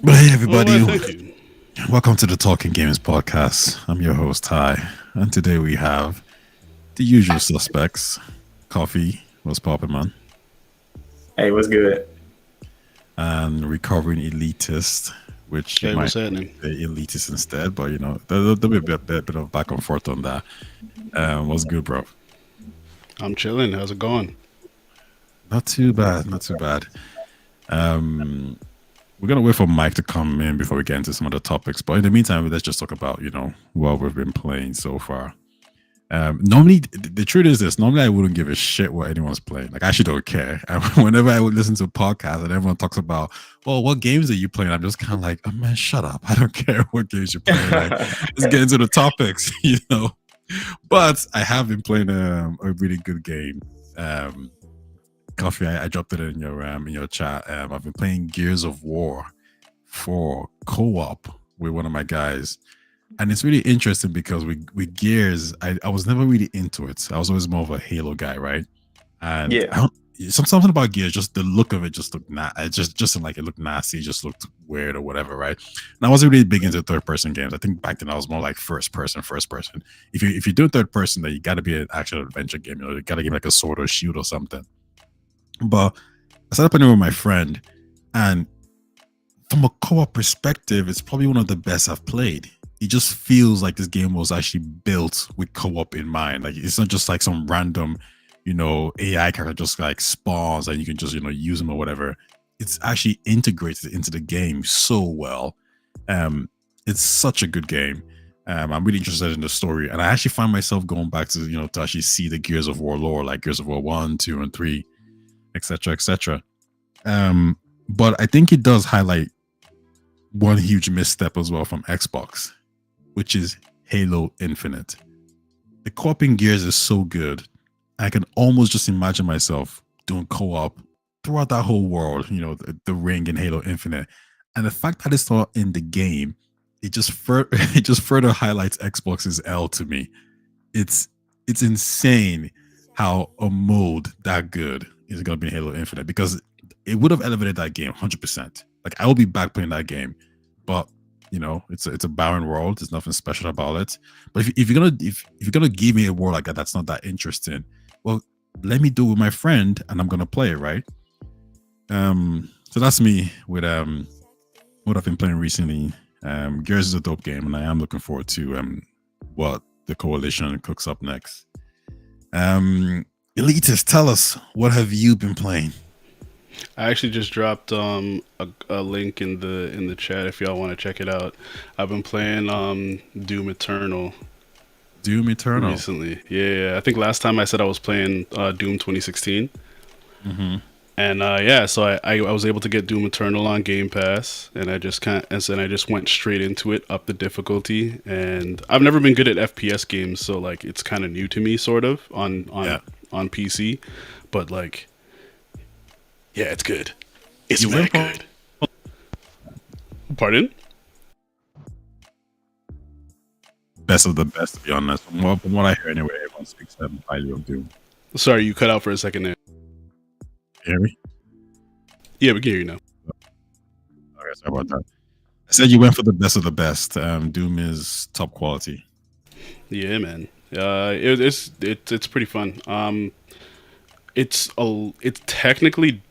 But hey, Oh, everybody, why, thank you. welcome to the Talking Games podcast. I'm your host, Ty, and today we have the usual suspects. Coffee, what's poppin', man? Hey, what's good? And recovering elitist, which you Hey, might what's happening? say elitist instead, but there'll be a bit of back and forth on that. What's good, bro? I'm chilling. How's it going? Not too bad, not too bad. Um, we're gonna wait for Mike to come in before we get into some other topics, but in the meantime, let's just talk about what we've been playing so far. Normally, the truth is this. Normally, I wouldn't give a shit what anyone's playing. Like, I actually don't care. And whenever I would listen to a podcast and everyone talks about, well, what games are you playing? I'm just kind of like, oh man, shut up. I don't care what games you're playing. Like, let's get into the topics, But I have been playing a really good game. Coffee, I dropped it in your chat. I've been playing Gears of War for co-op with one of my guys, and it's really interesting because with Gears, I was never really into it. I was always more of a Halo guy, right? And Yeah. I don't something about Gears, just the look of it just looked it just didn't like it looked nasty, it just looked weird or whatever, right? And I wasn't really big into third person games. I think back then I was more like first person. If you do third person, then you got to be an action adventure game. You got to give like a sword or shield or something. But I started playing with my friend, and from a co-op perspective, it's probably one of the best I've played. It just feels like this game was actually built with co-op in mind. Like, it's not just like some random, AI character just like spawns and you can just use them or whatever. It's actually integrated into the game so well. Um, it's such a good game. I'm really interested in the story, and I actually find myself going back to to actually see the Gears of War lore, like Gears of War 1, 2, and 3, etc., etc. But I think it does highlight one huge misstep as well from Xbox, which is Halo Infinite. The co-op in Gears is so good. I can almost just imagine myself doing co-op throughout that whole world, the ring in Halo Infinite. And the fact that it's not in the game, it just further highlights Xbox's L to me. It's it's insane how a mode that good is going to be in Halo Infinite, because it would have elevated that game 100%. Like, I will be back playing that game, but it's a barren world. There's nothing special about it. But if you're gonna give me a world like that that's not that interesting, well, let me do it with my friend, and I'm gonna play it, right? So that's me with what I've been playing recently. Gears is a dope game, and I am looking forward to what the coalition cooks up next. Elitist, tell us, what have you been playing? I actually just dropped a link in the chat if y'all want to check it out. I've been playing Doom Eternal Doom Eternal. recently. Yeah, I think last time I said I was playing Doom 2016. Mm-hmm. And yeah, so I was able to get Doom Eternal on Game Pass, and I just went straight into it, up the difficulty, and I've never been good at FPS games, so like it's kind of new to me, sort of Yeah. on PC, but like yeah, it's good. It's You very went good. Pardon? best of the best, to be honest. From what I hear anyway, everyone speaks highly of Doom. Sorry, you cut out for a second there. You hear me? Yeah, we can hear you now. Okay, sorry about that. I said you went for the best of the best. Doom is top quality. Yeah, man. It's pretty fun. It's technically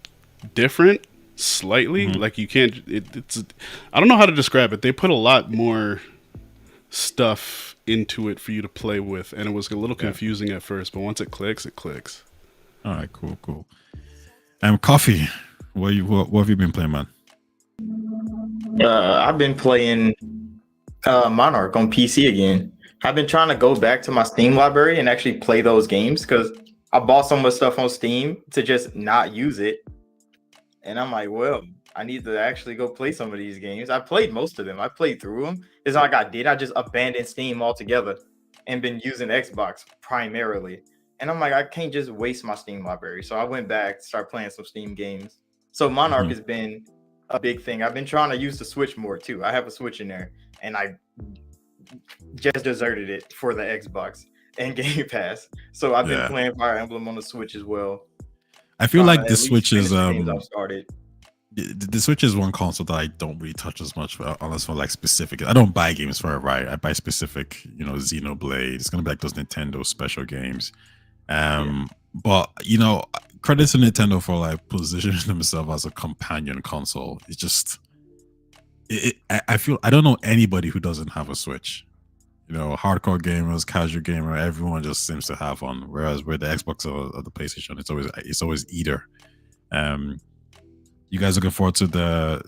different slightly. Mm-hmm. Like you can't. It's I don't know how to describe it. They put a lot more stuff into it for you to play with, and it was a little Yeah. confusing at first, but once it clicks, it clicks. All right, cool. Coffee. What have you been playing, man? I've been playing Monarch on PC again. I've been trying to go back to my Steam library and actually play those games because I bought so much stuff on Steam to just not use it. And I'm like, well, I need to actually go play some of these games. I played most of them. I played through them. It's not like I did. I just abandoned Steam altogether and been using Xbox primarily. And I'm like, I can't just waste my Steam library. So I went back, start playing some Steam games. So Monarch Mm-hmm. has been a big thing. I've been trying to use the Switch more too. I have a Switch in there, and I just deserted it for the Xbox and Game Pass. So I've been Yeah. playing Fire Emblem on the Switch as well. I feel Trying like to the at least Switch is finish the games I've started. The Switch is one console that I don't really touch as much, unless for like specific. I don't buy games for it, right? I buy specific, Xenoblade. It's gonna be like those Nintendo special games. But credits to Nintendo for like positioning themselves as a companion console. It's just, I feel I don't know anybody who doesn't have a Switch. Hardcore gamers, casual gamer, everyone just seems to have one. Whereas with the Xbox or the PlayStation, it's always either. Um, you guys looking forward to the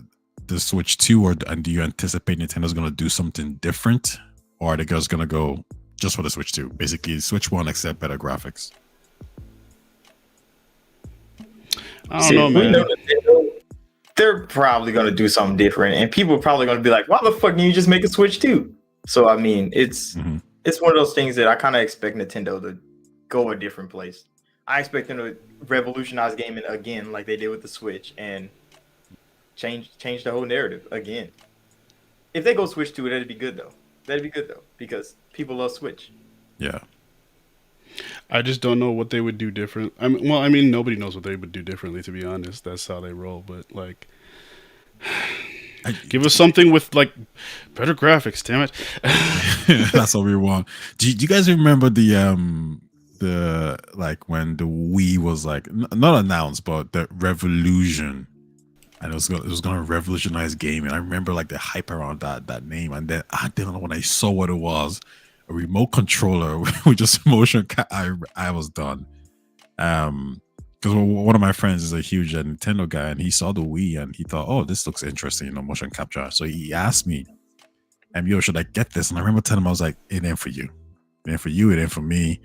Switch 2, and do you anticipate Nintendo's gonna do something different, or are they just gonna go just for the Switch 2? Basically, Switch 1 except better graphics. I don't know, man. Nintendo, they're probably gonna do something different, and people are probably gonna be like, "Why the fuck didn't you just make a Switch 2?" So I mean, it's one of those things that I kind of expect Nintendo to go a different place. I expect them to revolutionize gaming again, like they did with the Switch, and change the whole narrative again. If they go Switch 2, that'd be good though. Because people love Switch. Yeah. I just don't know what they would do different. I mean, nobody knows what they would do differently, to be honest. That's how they roll. But like, give us something with like better graphics. Damn it. That's what we want. Do you guys remember the like when the Wii was like not announced, but the revolution, and it was going to revolutionize gaming. I remember like the hype around that name, and then I didn't know when I saw what it was, a remote controller with just motion. I was done. Because one of my friends is a huge Nintendo guy, and he saw the Wii and he thought, "Oh, this looks interesting, motion capture." So he asked me, "Yo, should I get this?" And I remember telling him, I was like, "It ain't for you. It ain't for you. It ain't for me.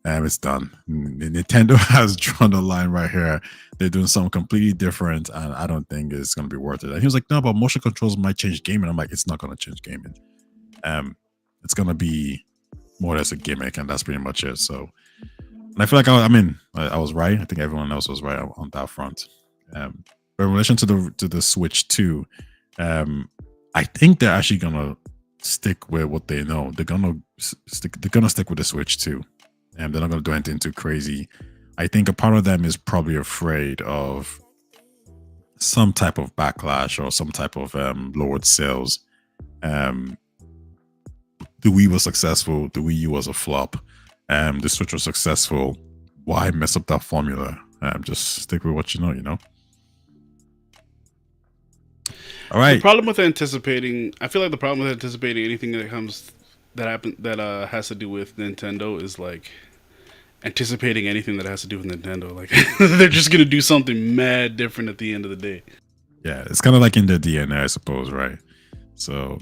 It's done." Nintendo has drawn the line right here. They're doing something completely different, and I don't think it's going to be worth it. And he was like, "No, but motion controls might change gaming." I'm like, "It's not going to change gaming. It's going to be more or less a gimmick, and that's pretty much it." So, and I feel like I was right. I think everyone else was right on that front. But in relation to the Switch 2, I think they're actually gonna stick with what they know. They're gonna stick with the Switch 2. And they're not going to do anything too crazy. I think a part of them is probably afraid of some type of backlash or some type of lowered sales. The Wii was successful. The Wii U was a flop. The Switch was successful. Why mess up that formula? Just stick with what you know. All right. The problem with anticipating, I feel like the problem with anticipating anything that has to do with Nintendo is like anticipating anything that has to do with Nintendo. Like they're just gonna do something mad different at the end of the day. Yeah, it's kind of like in their DNA, I suppose, right? So,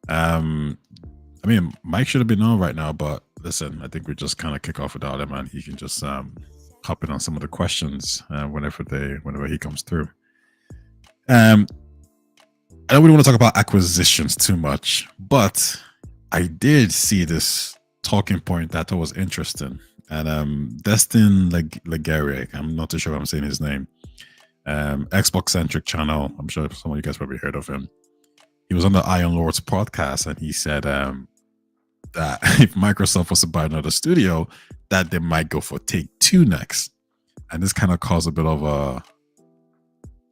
Mike should have been on right now, but listen, I think we just kind of kick off without him, and he can just hop in on some of the questions whenever he comes through. I don't really want to talk about acquisitions too much, but I did see this talking point that I thought was interesting. And Destin Legaric, I'm not too sure if I'm saying his name. Xbox centric channel. I'm sure some of you guys probably heard of him. He was on the Iron Lords podcast, and he said that if Microsoft was to buy another studio, that they might go for Take-Two next. And this kind of caused a bit of a, I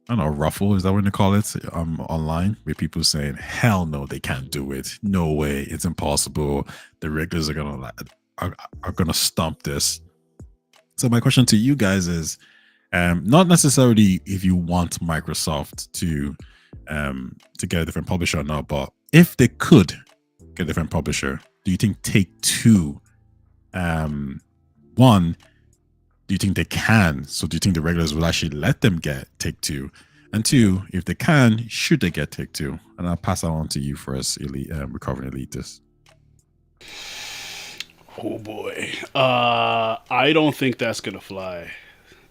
don't know, ruffle, is that what you call it, online, with people saying, "Hell no, they can't do it. No way, it's impossible. The regulators are gonna stomp this." So my question to you guys is, not necessarily if you want Microsoft to get a different publisher or not, but if they could get a different publisher, do you think Take-Two, one, do you think they can? So do you think the regulators will actually let them get Take-Two? And two, if they can, should they get Take-Two? And I'll pass that on to you first, recovering elitist. Oh boy, I don't think that's gonna fly.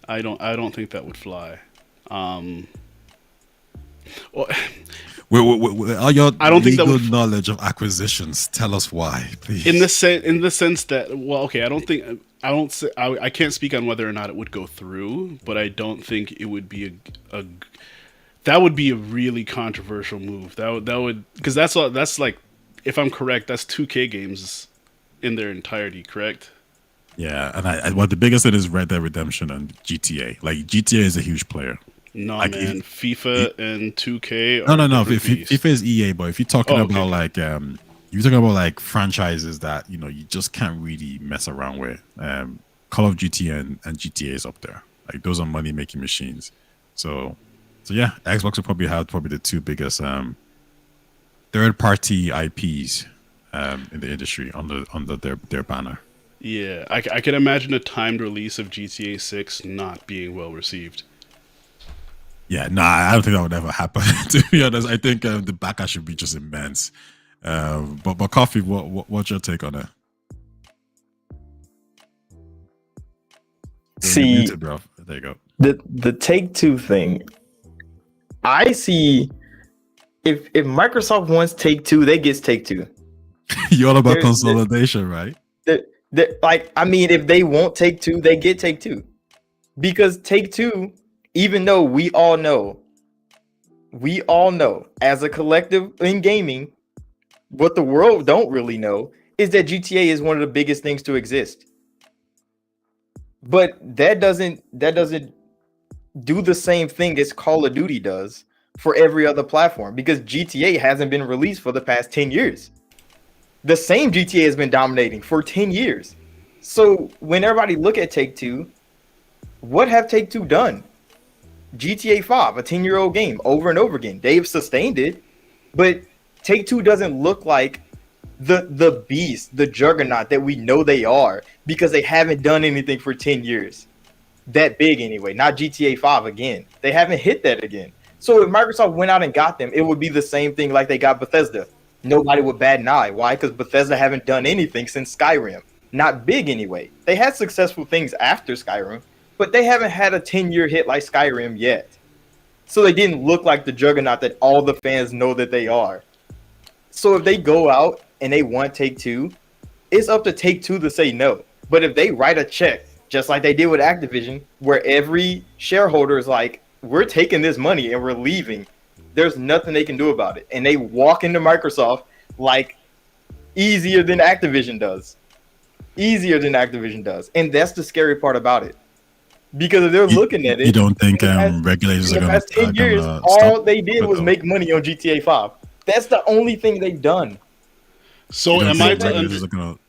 I don't think that would fly. Well, All your I don't think that legal would knowledge of acquisitions, tell us why, please. in the sense that, well, okay, I can't speak on whether or not it would go through, but I don't think it would be that would be a really controversial move. That would, because that's like, if I'm correct, that's 2K games in their entirety, correct? Yeah, and what the biggest thing is Red Dead Redemption and GTA. Like GTA is a huge player. No, Like man. FIFA and 2K no, are no, no. different beasts. FIFA is EA, but if you're talking Oh, about okay. like you're talking about like franchises that you just can't really mess around with. Call of Duty and GTA is up there. Like those are money making machines. So, so yeah, Xbox will probably have probably the two biggest third party IPs in the industry under their banner. Yeah, I can imagine a timed release of GTA 6 not being well received. Yeah, no, I don't think that would ever happen. To be honest, I think the backlash should be just immense. But coffee, what's your take on it? You're See, muted, bro. There you go. the Take Two thing. I see. If Microsoft wants Take Two, they get Take Two. You're all about There- consolidation, right? Like, I mean, if they won't Take Two, they get Take Two. Because Take Two, even though we all know as a collective in gaming, what the world don't really know is that GTA is one of the biggest things to exist. But that doesn't do the same thing as Call of Duty does for every other platform, because GTA hasn't been released for the past 10 years. The same GTA has been dominating for 10 years. So when everybody look at Take-Two, what have Take-Two done? GTA 5, a 10-year-old game, over and over again. They've sustained it, but Take-Two doesn't look like the beast, the juggernaut that we know they are, because they haven't done anything for 10 years. That big anyway, not GTA 5 again. They haven't hit that again. So if Microsoft went out and got them, it would be the same thing like they got Bethesda. Nobody would bat an eye. Why? Because Bethesda haven't done anything since Skyrim. Not big anyway. They had successful things after Skyrim, but they haven't had a 10-year hit like Skyrim yet. So they didn't look like the juggernaut that all the fans know that they are. So if they go out and they want Take-Two, it's up to Take-Two to say no. But if they write a check, just like they did with Activision, where every shareholder is like, we're taking this money and we're leaving, there's nothing they can do about it. And they walk into Microsoft like easier than Activision does. Easier than Activision does. And that's the scary part about it. Because if they're looking at it, You don't think in regulators are the going past 10 years, to all stop? they did was though? make money on GTA 5. That's the only thing they've done. So You don't am I think to regulators under- are going to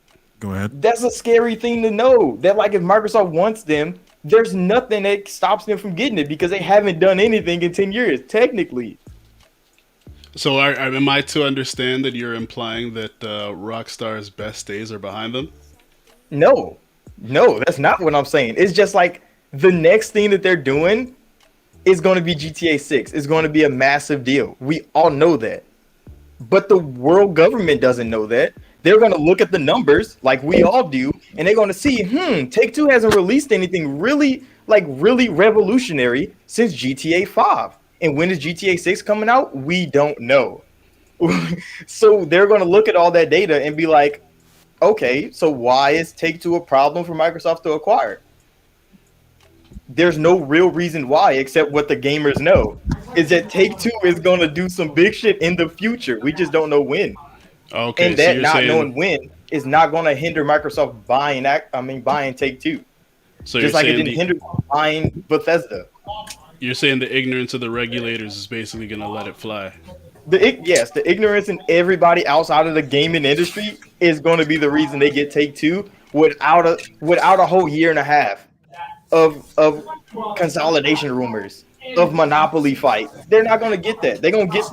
go ahead? That's a scary thing to know. That like if Microsoft wants them, there's nothing that stops them from getting it because they haven't done anything in 10 years, technically. So am I to understand that you're implying that Rockstar's best days are behind them? No, that's not what I'm saying. It's just like the next thing that they're doing is going to be GTA 6. It's going to be a massive deal. We all know that. But the world government doesn't know that. They're going to look at the numbers like we all do, and they're going to see, Take-Two hasn't released anything really revolutionary since GTA 5. And when is GTA 6 coming out? We don't know. So they're going to look at all that data and be like, okay, so why is Take-Two a problem for Microsoft to acquire? There's no real reason why, except what the gamers know, is that Take-Two is going to do some big shit in the future. We just don't know when. Okay, And so that you're not saying knowing when is not going to hinder Microsoft buying Take-Two. so Just you're like it saying didn't hinder buying Bethesda. you're saying the ignorance of the regulators is basically going to let it fly. Yes, the ignorance in everybody outside of the gaming industry is going to be the reason they get Take-Two without a whole year and a half of consolidation rumors, of monopoly fight. They're not going to get that. They're going to get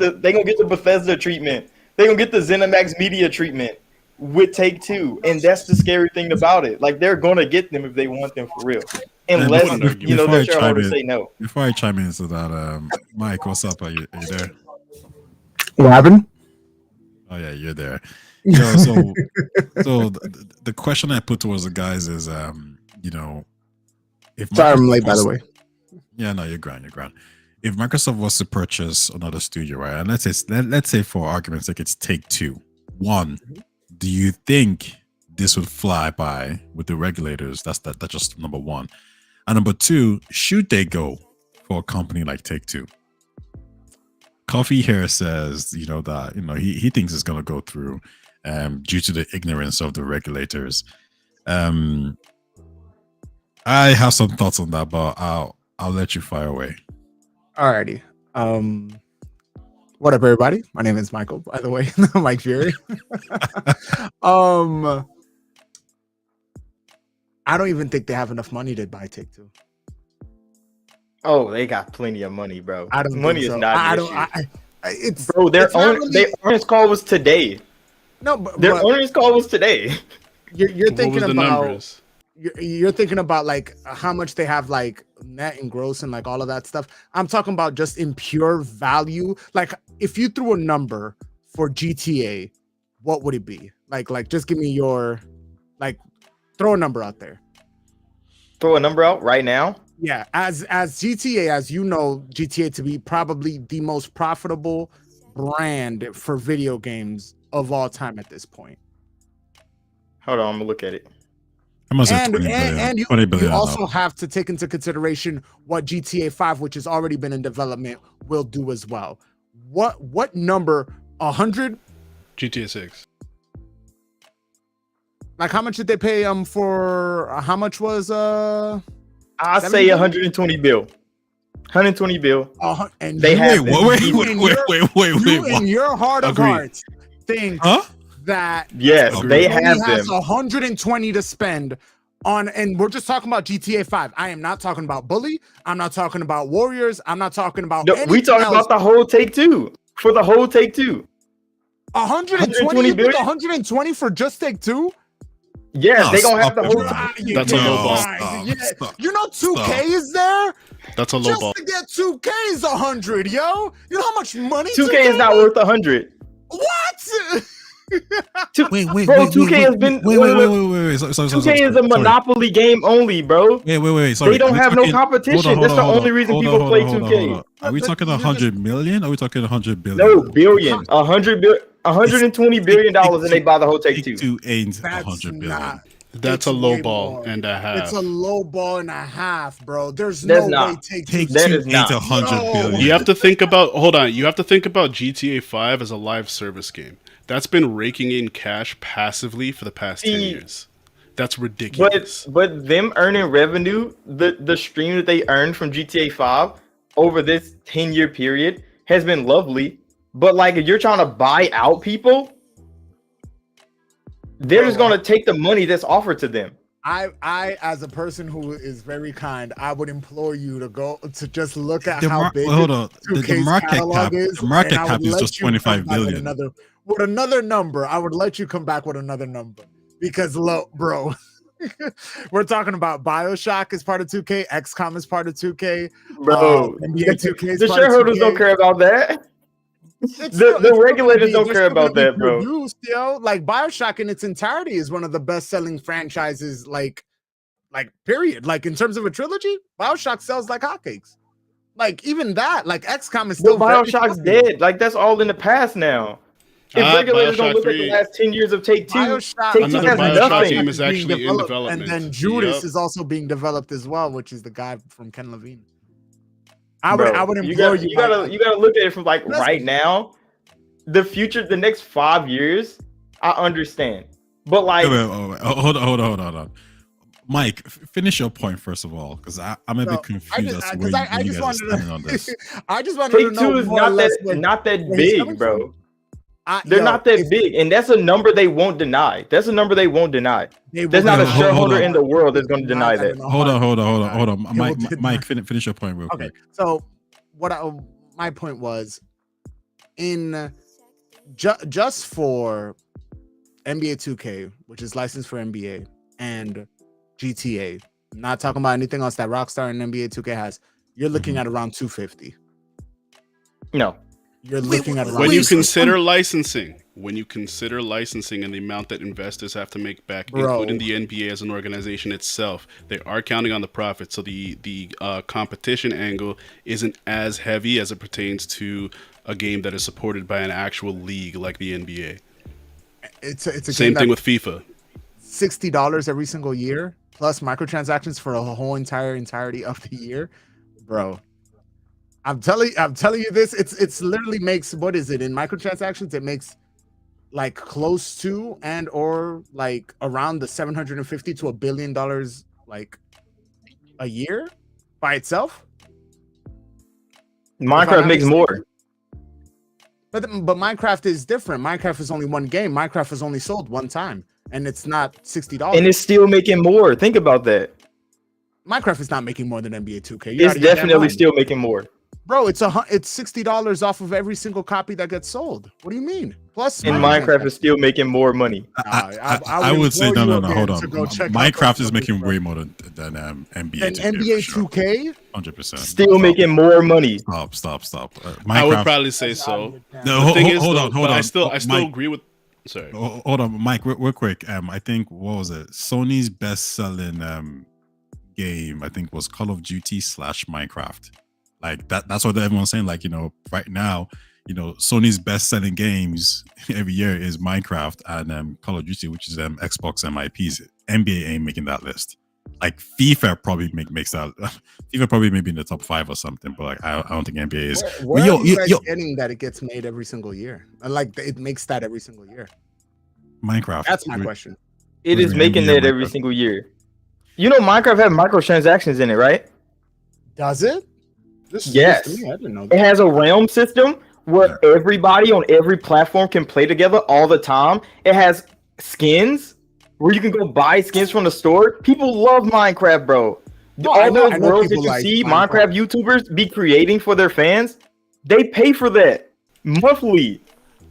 the Bethesda treatment. They're going to get the ZeniMax Media treatment with Take-Two, and that's the scary thing about it. Like, they're going to get them if they want them for real, unless Before their I chime shareholders in- say no. Before I chime into that, Mike, what's up? Are you there? What happened? Oh yeah, you're there. So the question I put towards the guys is, if Sorry, I'm late, Microsoft by the was- way. Yeah, no, you're grand. If Microsoft was to purchase another studio, right, and let's say for argument's sake, it's Take-Two. One, do you think this would fly by with the regulators? That's just number one. And number two, should they go for a company like Take-Two? Coffee here says, that he thinks it's going to go through, due to the ignorance of the regulators. I have some thoughts on that, but I'll let you fire away. Alrighty. What up, everybody? My name is Michael, by the way, Mike Fury. I don't even think they have enough money to buy Take-Two. Oh, they got plenty of money, bro. I don't Money think is so. not I an don't. issue. It's Bro, it's not really, their earnings call was today. no, but Their earnings call was today. you're What was thinking the about numbers? you're thinking about like how much they have like net and gross and like all of that stuff. I'm talking about just in pure value. Like if you threw a number for GTA, what would it be? Like just give me your like throw a number out there. Throw a number out right now. Yeah, as GTA, as you know, GTA to be probably the most profitable brand for video games of all time at this point. Hold on, I'm gonna look at it. I must say And 20 billion. and 20 you billion. also have to take into consideration what GTA 5, which has already been in development, will do as well. What number? 100? GTA 6. Like how much did they pay for how much was I 70 say billion? 120 bill. 120 bill. And They you, have Wait, them. wait, You wait, in wait, your- wait, wait, you wait. in your heart of Agreed. hearts think Huh? that Yes, Agreed. they only have has them. 120 to spend on, and we're just talking about GTA 5. I am not talking about Bully. I'm not talking about Warriors. I'm not talking about No, we anything talking else. about the whole Take-Two. For the whole Take-Two. 120. 120 You think billion? 120 for just Take-Two? Yes, No, they gonna have stop the it, whole. bro. That's a No, low ball. stop, Yeah. stop. You know 2K Stop. is there? That's a low Just ball. to get 2K is 100, yo. You know how much money 2K is not worth 100. What? Wait, wait, Bro, wait, 2K wait, has been wait, one wait, of wait, the- wait, wait, wait. Sorry, 2K is a monopoly game only, bro. Wait. Sorry. They don't Are we have no talking- competition. That's the only reason people play 2K. Are we But talking you 100 million? Or are we talking 100 billion? No, billion. 120 billion dollars, and they buy the whole Take-Two. Take-Two ain't That's 100 billion. not. That's It's a low way ball more. and a half. It's a low ball and a half, bro. There's That's no not. way Take-Two. Take-Two That is ain't not. 100 No. billion. You have to think about. Hold on. You have to think about GTA 5 as a live service game. That's been raking in cash passively for the past 10 See, years. That's ridiculous. But them earning revenue, the stream that they earned from GTA 5 over this 10-year period has been lovely. But like if you're trying to buy out people, they're just gonna take the money that's offered to them. I, as a person who is very kind, I would implore you to go to just look at The how big hold on. The 2K's market catalog cap. is. The market and I cap would is let just you come 25 back with billion. another number. I would let you come back with another number because look, bro. We're talking about BioShock is part of 2K, XCOM is part of 2K, Bro, NBA 2K is the part of shareholders 2K. don't care about that. It's The still- it's still regulators gonna don't be- care they're still about gonna that, be bro. produced, yo. Like BioShock in its entirety is one of the best-selling franchises, like period. Like in terms of a trilogy, BioShock sells like hotcakes. Like even that, like XCOM is But still very BioShock's popular. dead. Like that's all in the past now. If regulators don't BioShock look at 3. the last 10 years of Take-Two, BioShock, Take-Two Another has BioShock nothing. game is being actually in development. and then Judas Yup. is also being developed as well, which is the guy from Ken Levine. I Bro, would you implore gotta, you. you gotta look at it from like Listen. right now. The future, the next 5 years, I understand. But like, Wait. Hold on. Mike, finish your point first of all, because I'm a No, bit confused as to where I you just guys are wanted standing on this. to. I just wanted to know Take-Two is more or not less that not that where he's coming big, bro. from. They're Yo, not that if big, and that's a number they won't deny. That's a number they won't deny. they There's will not a deny- shareholder on. in the world that's going to Deny deny that that. in a Hold on. heartbeat. They will deny- Mike, finish your point real Okay, quick. so my point was in just for NBA 2K, which is licensed for NBA, and GTA, not talking about anything else that Rockstar and NBA 2K has, you're looking at around 250. No, You're looking at around When you so- consider licensing, and the amount that investors have to make back, Bro. including the NBA as an organization itself, they are counting on the profit. So the competition angle isn't as heavy as it pertains to a game that is supported by an actual league like the NBA. it's a Same game thing that with FIFA. $60 every single year plus microtransactions for a whole entirety of the year, bro. I'm telling you this. It's literally makes, what is it in microtransactions? It makes like close to and or like around the 750 to $1 billion like a year by itself. Minecraft makes more. But Minecraft is different. Minecraft is only one game. Minecraft is only sold one time, and it's not $60. And it's still making more. Think about that. Minecraft is not making more than NBA 2K. It's definitely still making more. Bro, it's $60 off of every single copy that gets sold. What do you mean? Plus, And Minecraft is still making more money. I would say no. Hold on. Minecraft is making way more than NBA. And NBA 2K, 100%. Still making more money. Stop. I would probably say so. No, hold on. I still agree with. Sorry. Hold on, Mike. Real quick. I think what was it? Sony's best-selling game, I think, was Call of Duty / Minecraft. Like that's what everyone's saying. Like, right now, Sony's best-selling games every year is Minecraft and Call of Duty, which is Xbox MIPs. NBA ain't making that list. Like FIFA probably makes that. FIFA probably maybe in the top 5 or something, but like I don't think NBA is. Where are you guys getting that it gets made every single year? And like it makes that every single year. Minecraft. That's my question. It is making that every single year. Minecraft has microtransactions in it, right? Does it? Yes. I didn't know that. It has a realm system where everybody on every platform can play together all the time. It has skins where you can go buy skins from the store. People love Minecraft, bro. All those worlds that you see Minecraft YouTubers be creating for their fans, they pay for that monthly.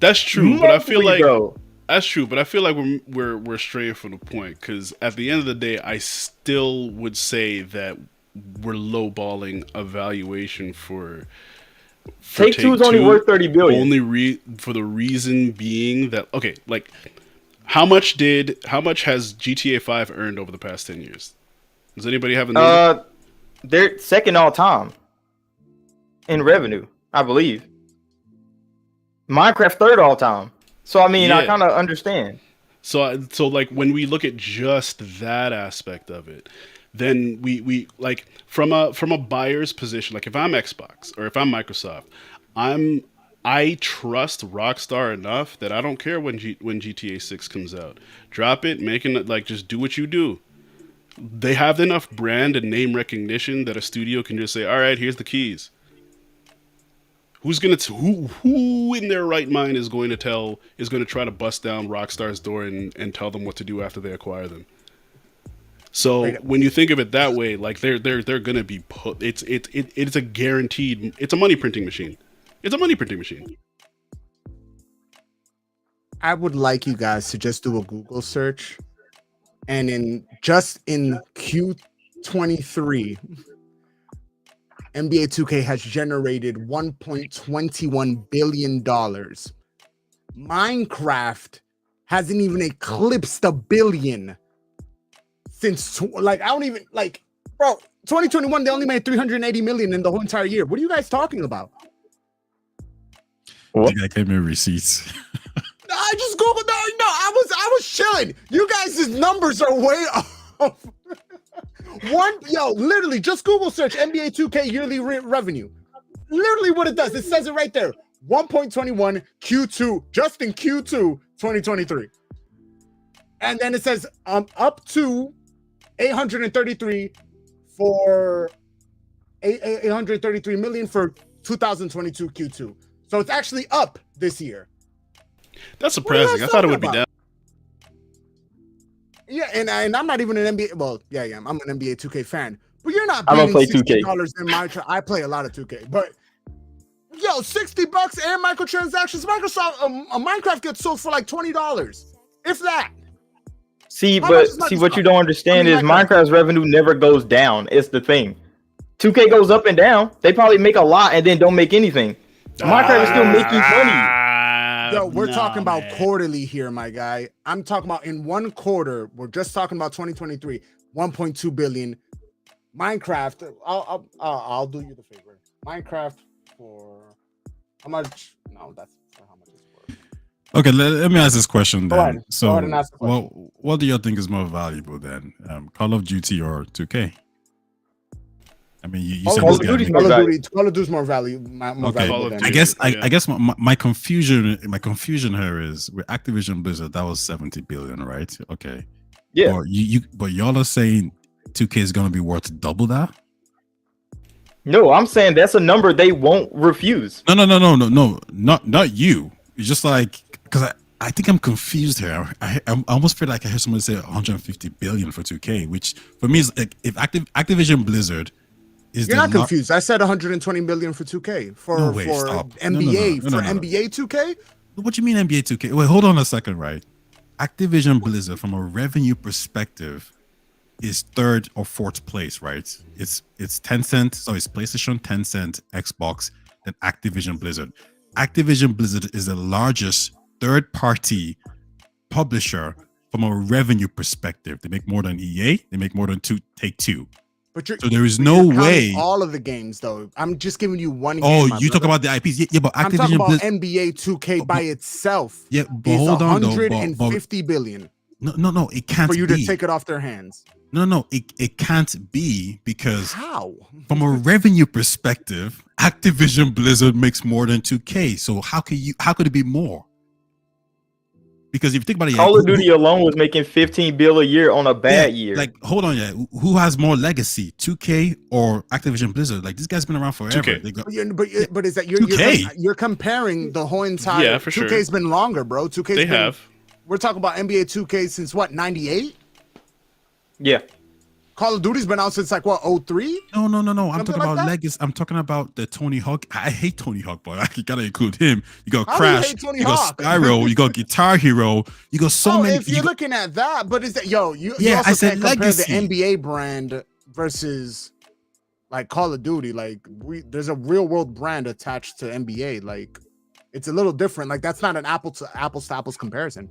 That's true, but I feel like bro. That's true, but I feel like we're straying from the point, because at the end of the day, I still would say that we're lowballing a valuation for Take-Two is only worth $30 billion. Only for the reason being that like how much has GTA 5 earned over the past 10 years? Does anybody have a number? They're second all time in revenue, I believe. Minecraft third all time. So I mean, I kind of understand. So like when we look at just that aspect of it, then we like from a buyer's position, like if I'm Xbox or if I'm Microsoft, I trust Rockstar enough that I don't care when GTA 6 comes out. Drop it, just do what you do. They have enough brand and name recognition that a studio can just say, all right, here's the keys. Who in their right mind is going to try to bust down Rockstar's door and tell them what to do after they acquire them? So when you think of it that way, like they're gonna be put. It's a guaranteed. It's a money printing machine. It's a money printing machine. I would like you guys to just do a Google search, and in Q23, NBA 2K has generated $1.21 billion. Minecraft hasn't even eclipsed $1 billion since, like, I don't even, like, bro, 2021, they only made $380 million in the whole entire year. What are you guys talking about? I think I came in receipts. I just Googled that. No, I was chilling. You guys' numbers are way off. Literally, just Google search NBA 2K yearly revenue. Literally what it does. It says it right there. 1.21 Q2, just in Q2 2023. And then it says up to 833 for 833 million for 2022 Q2. So it's actually up this year. That's surprising. I thought it would be down. Yeah, and I'm not even an NBA. Well, yeah, I'm an NBA 2K fan, but you're not. I don't play $60 2K. in my. I play a lot of 2K, but $60 and microtransactions. Microsoft, Minecraft gets sold for like $20, if that. What you don't understand is Minecraft's revenue never goes down. It's the thing. 2K goes up and down. They probably make a lot and then don't make anything. Minecraft is still making money. We're talking about quarterly here, my guy. I'm talking about in one quarter. We're just talking about 2023, 1.2 billion. Minecraft. I'll do you the favor. Minecraft for how much? No, that's for how much it's worth. Okay, let me ask this question then. Go ahead. So, Go ahead and ask the question. what do you think is more valuable then, Call of Duty or 2K? I mean, you said Call of Duty is more value. More valuable than I guess my confusion here is with Activision Blizzard, that was 70 billion, right? Okay. Yeah. But y'all are saying 2K is gonna be worth double that? No, I'm saying that's a number they won't refuse. No, not you. It's just like because I think I'm confused here. I almost feel like I heard someone say 150 billion for 2K, which for me is like if Activision Blizzard is You're not confused. I said 120 million for 2K for No way, for stop. NBA No. NBA 2K. What do you mean NBA 2K? Wait, hold on a second, right? Activision Blizzard, from a revenue perspective, is third or fourth place, right? It's Tencent, so it's PlayStation, Tencent, Xbox, then Activision Blizzard. Activision Blizzard is the largest third-party publisher from a revenue perspective. They make more than EA. They make more than Take-Two. But So there is but no you're counting way. all of the games though. I'm just giving you one. Oh, game, my you talk brother. about the IPs, yeah, but I'm talking Activision about Blizzard. NBA 2K by itself. Yeah, but Is hold on though. 150 billion No, it can't for you be. to take it off their hands. No, it can't be because How? from a revenue perspective, Activision Blizzard makes more than 2K. So how could it be more? Because if you think about it, Call of Duty alone was making 15 bill a year on a bad year. Like, hold on, who has more legacy, 2K or Activision Blizzard? Like, this guy's been around forever. 2K. They got, But is that you're 2K? you're comparing the whole entire? Yeah, for 2K's sure. been longer, bro. 2K's They been, have. We're talking about NBA 2K since what? 98. Yeah. Call of Duty's been out since like what? 03. no. I'm Something talking like about that? legacy. I'm talking about the Tony Hawk. I hate Tony Hawk, but you gotta include him. You got How do you Crash. hate Tony You got Hawk? Spyro. You got Guitar Hero. You got so many. If you're looking at that, but is that you Yeah, also I said can't compare legacy. the NBA brand versus like Call of Duty. Like there's a real world brand attached to NBA. Like it's a little different. Like that's not an apples to apples comparison.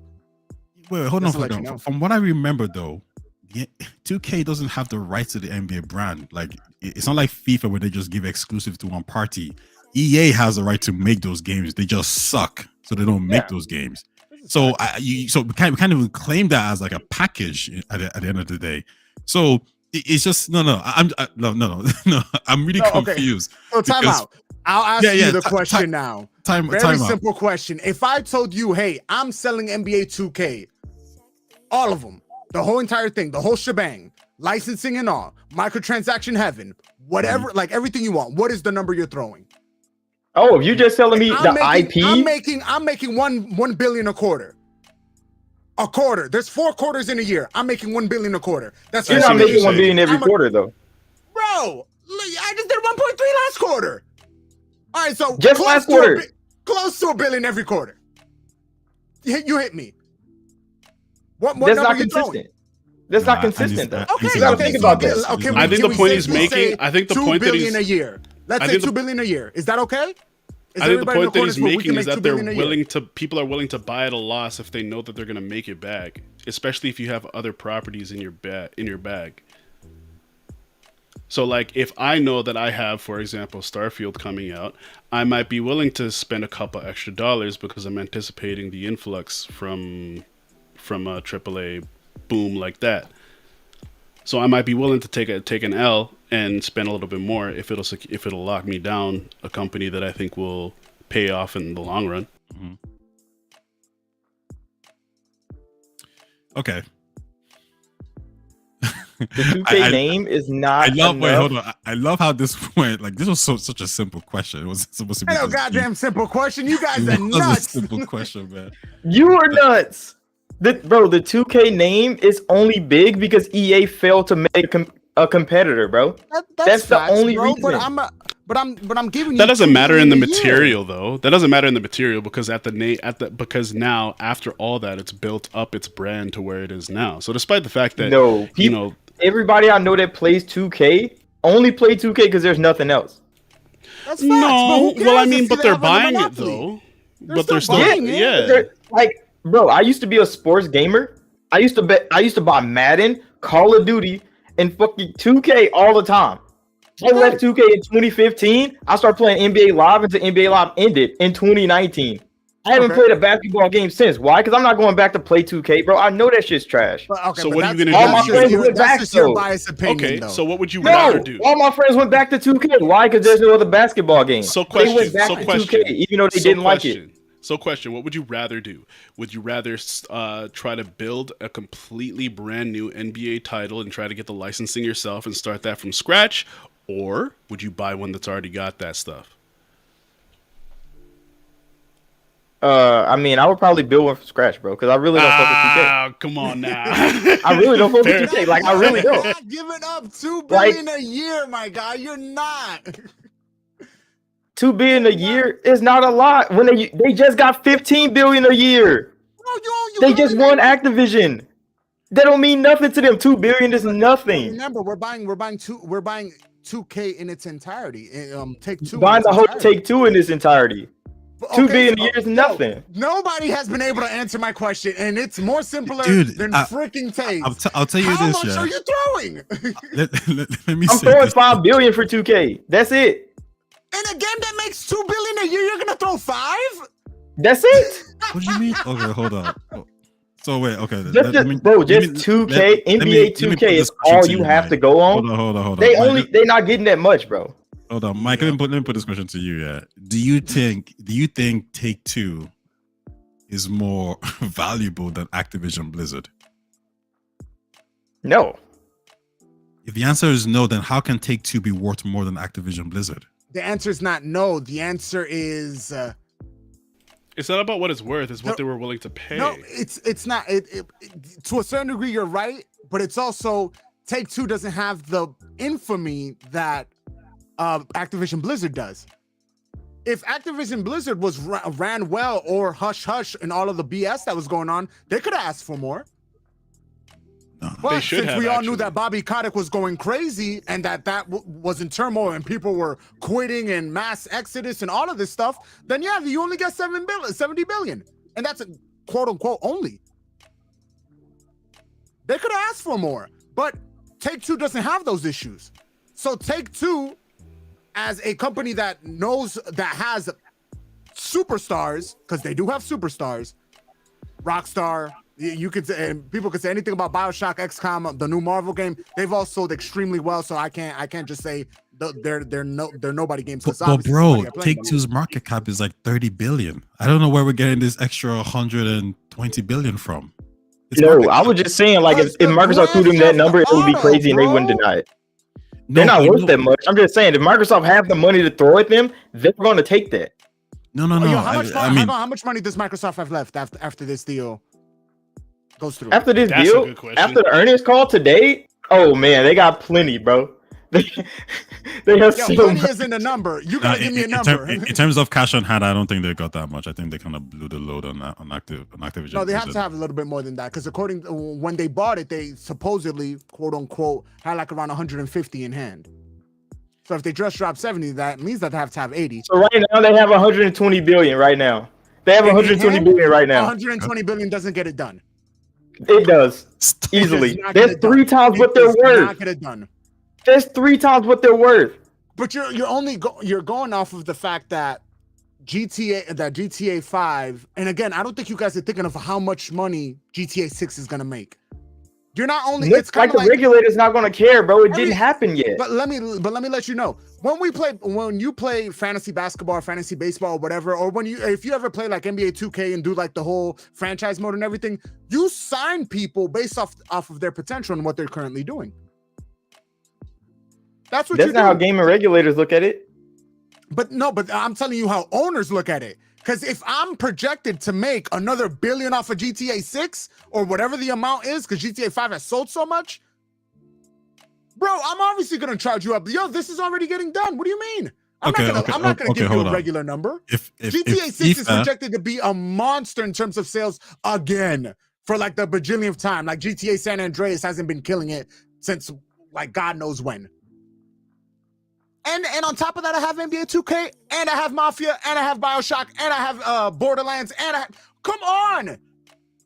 Wait, hold on. Just to let you know. From what I remember, though, 2K doesn't have the rights to the NBA brand. Like, it's not like FIFA where they just give exclusive to one party. EA has the right to make those games. They just suck, so they don't make those games. So, we can't even claim that as like a package at the end of the day. So it's just no. I'm really Okay. confused. So time Because- out. I'll ask Yeah, you the ti- question ti- now. Time Very out. simple question. If I told you, hey, I'm selling NBA 2K, all of them, the whole entire thing, the whole shebang, licensing and all, microtransaction heaven, whatever, like everything you want, what is the number you're throwing? Oh, if you're just telling me IP? I'm making 1 billion a quarter. A quarter. There's 4 quarters in a year. I'm making 1 billion a quarter. That's You're I see not what making you're 1 billion every I'm a- quarter, though. Bro, I just did 1.3 last quarter. All right, so Just close last to a quarter. close to 1 billion every quarter. You hit me. What That's number not you throwing? consistent. That's Nah, not consistent, though. Okay, You gotta okay, think so about okay, this. okay, I think can the we point say- he's can we making- say I think the 2 point that billion he's- a year. Let's I say think 2 the- billion a year. Is that okay? Is I think the everybody in point that he's accordance where we making can is make that 2 they're billion a year? willing to people are willing to buy at a loss if they know that they're going to make it back, especially if you have other properties in your bag. So like if I know that I have, for example, Starfield coming out, I might be willing to spend a couple extra dollars because I'm anticipating the influx from a AAA boom like that. So I might be willing to take an L and spend a little bit more if it'll lock me down a company that I think will pay off in the long run. Okay. The 2K name is not enough. Wait, hold on. I love how this went. Like, this was such a simple question. It was supposed to be. Hello, this goddamn deep. simple question. You guys are It was a nuts. simple question, man. You are nuts. The 2K name is only big because EA failed to make a competitor, bro. That's the only reason. But I'm giving you. That doesn't 2 matter in the billion a year. material, though. That doesn't matter in the material because because now after all that, it's built up its brand to where it is now. So despite the fact that No, everybody I know that plays 2K only play 2K because there's nothing else. That's facts, no, but who well, I cares mean, if but they they're have a buying it monopoly? though. They're But they're still still, buying it. yeah. They're- like, bro, I used to be a sports gamer. I used to buy Madden, Call of Duty, and fucking 2K all the time. I left 2K in 2015. I started playing NBA Live until NBA Live ended in 2019. I haven't Okay. played a basketball game since. Why? Because I'm not going back to play 2K, bro. I know that shit's trash. But, okay, So but what are you that's- gonna do? All my That's friends your, went that's back, just your though. biased opinion, Okay, though. so what would you rather No, do? all my friends went back to 2K. Why? Because there's no other basketball game. So They question, went back so to question, 2K, even though they didn't like it. So question, what would you rather do? Would you rather try to build a completely brand new NBA title and try to get the licensing yourself and start that from scratch? Or would you buy one that's already got that stuff? I mean, I would probably build one from scratch, bro, because I really don't fuck with 2K. Come on now. I really don't fuck with 2K. Like, I really You're don't. not giving up $2 billion a year, my guy. You're not. $2 billion a year is not a lot. When they just got $15 billion a year. Bro, you They just won Activision. That don't mean nothing to them. $2 billion is nothing. Remember, we're buying 2K in its entirety. Take Two. Buying the whole Take Two in its entirety. $2 billion a year is nothing. Nobody has been able to answer my question, and it's more simpler than freaking Take. I'll tell you How this. much are you throwing? Let me I'm say throwing this. $5 billion for 2K. That's it. In a game that makes $2 billion a year, you're gonna throw 5? That's it. What do you mean? Okay, hold on. So wait, okay. Just 2K, NBA 2K is all you have to go on. Hold on. They're not getting that much, bro. Hold on, Mike. Let me put this question to you. Yeah. Do you think Take Two is more valuable than Activision Blizzard? No. If the answer is no, then how can Take Two be worth more than Activision Blizzard? The answer is not no. The answer is It's not about what it's worth. It's what they were willing to pay. no. It's not. To a certain degree, you're right, but it's also Take Two doesn't have the infamy that Activision Blizzard does. If Activision Blizzard was ran well or hush hush and all of the BS that was going on, they could have asked for more. But They should since have, we all actually. knew that Bobby Kotick was going crazy and that was in turmoil and people were quitting and mass exodus and all of this stuff, then yeah, you only get 70 billion. And that's a quote unquote only. They could have asked for more, but Take Two doesn't have those issues. So Take Two, as a company that has superstars, because they do have superstars, Rockstar, you could say, and people could say anything about BioShock, XCOM, the new Marvel game. They've all sold extremely well, so I can't just say they're nobody games. But bro, Take Two's market cap is like 30 billion. I don't know where we're getting this extra 120 billion from. No, I was just saying, like, if Microsoft threw them that number, it would be crazy and they wouldn't deny it. They're not worth that much. I'm just saying, if Microsoft have the money to throw at them, they're going to take that. No. How much money does Microsoft have left after this deal goes through? After this That's a deal, good question. after the earnings call today, oh man, they got plenty, bro. They have so money much. isn't a number. You gotta give me a number. In terms of cash on hand, I don't think they got that much. I think they kind of blew the load on Activision. No, they have to have a little bit more than that because according to when they bought it, they supposedly, quote unquote, had like around 150 in hand. So if they just dropped 70, that means that they have to have 80. So right now they have 120 billion right now. They have 120 billion right now. 120 billion doesn't get it done. It does easily. That's 3 times what they're worth. Not get it done. That's 3 times what they're worth. But you're going off of the fact that GTA 5, and again, I don't think you guys are thinking of how much money GTA 6 is gonna make. You're not only It's like the regulator's not gonna care, bro. It didn't happen yet. But let me let you know. When you play fantasy basketball, or fantasy baseball, or whatever, or if you ever play like NBA 2K and do like the whole franchise mode and everything, you sign people based off of their potential and what they're currently doing. That's not how gaming regulators look at it. But I'm telling you how owners look at it. Because if I'm projected to make another $1 billion off of GTA 6 or whatever the amount is, because GTA 5 has sold so much, bro, I'm obviously gonna charge you up. Yo, this is already getting done. What do you mean? I'm not gonna give you a regular number. If GTA 6 is projected to be a monster in terms of sales again for like the bajillionth time. Like GTA San Andreas hasn't been killing it since like God knows when. And on top of that, I have NBA 2K, and I have Mafia, and I have BioShock, and I have Borderlands, and come on!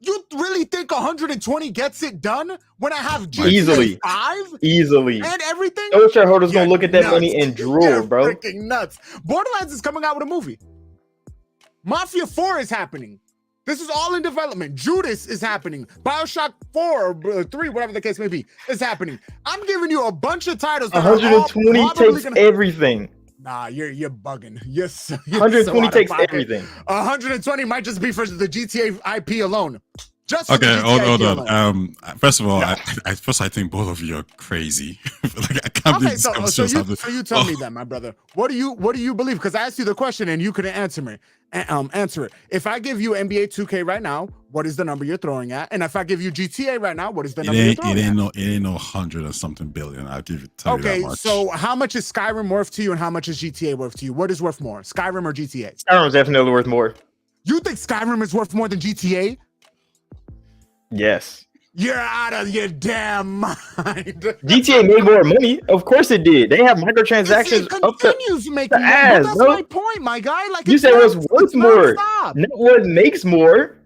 You really think 120 gets it done when I have GTA 5? Easily. And everything? Those shareholders gonna look at that money and drool, bro. Freaking nuts. Borderlands is coming out with a movie. Mafia 4 is happening. This is all in development. Judas is happening. BioShock 4 or 3, whatever the case may be, is happening. I'm giving you a bunch of titles. 120 takes everything. Nah, you're bugging. Yes, 120 takes everything. 120 might just be for the GTA IP alone. Just for the Okay, GTA hold alone. on. First of all, No. I think both of you are crazy. Like, I can't Okay, believe this so conversation's happening. you tell me then, my brother. What do you believe? Because I asked you the question and you couldn't answer me. Answer it. If I give you NBA 2K right now, what is the number you're throwing at? And if I give you GTA right now, what is the number you're throwing at? It ain't no 100 or something billion. I'll tell you that Okay, much. so how much is Skyrim worth to you, and how much is GTA worth to you? What is worth more, Skyrim or GTA? Skyrim's definitely worth more. You think Skyrim is worth more than GTA? Yes. You're out of your damn mind. GTA made more money. Of course it did. They have microtransactions It up to. continues making money. ass, That's bro. my point, my guy. Like You it's said it was non- worth it's more. nonstop. Not what makes more.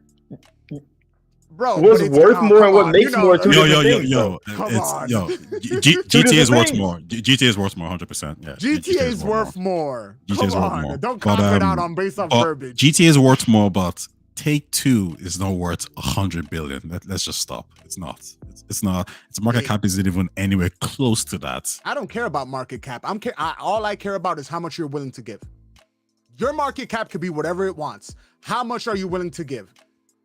Bro. What's but it's- worth more come and what on, makes more? Two Yo, different yo, yo, things, yo. bro. Come on. GTA is worth things. more. GTA is worth more, 100%. Yeah. GTA is worth more. GTA Come is worth on, more. don't But, cop it out on based off but verbiage. GTA is worth more, but Take-Two is not worth 100 billion. Let's just stop. It's not. It's not. Its market cap isn't even anywhere close to that. I don't care about market cap. All I care about is how much you're willing to give. Your market cap could be whatever it wants. How much are you willing to give?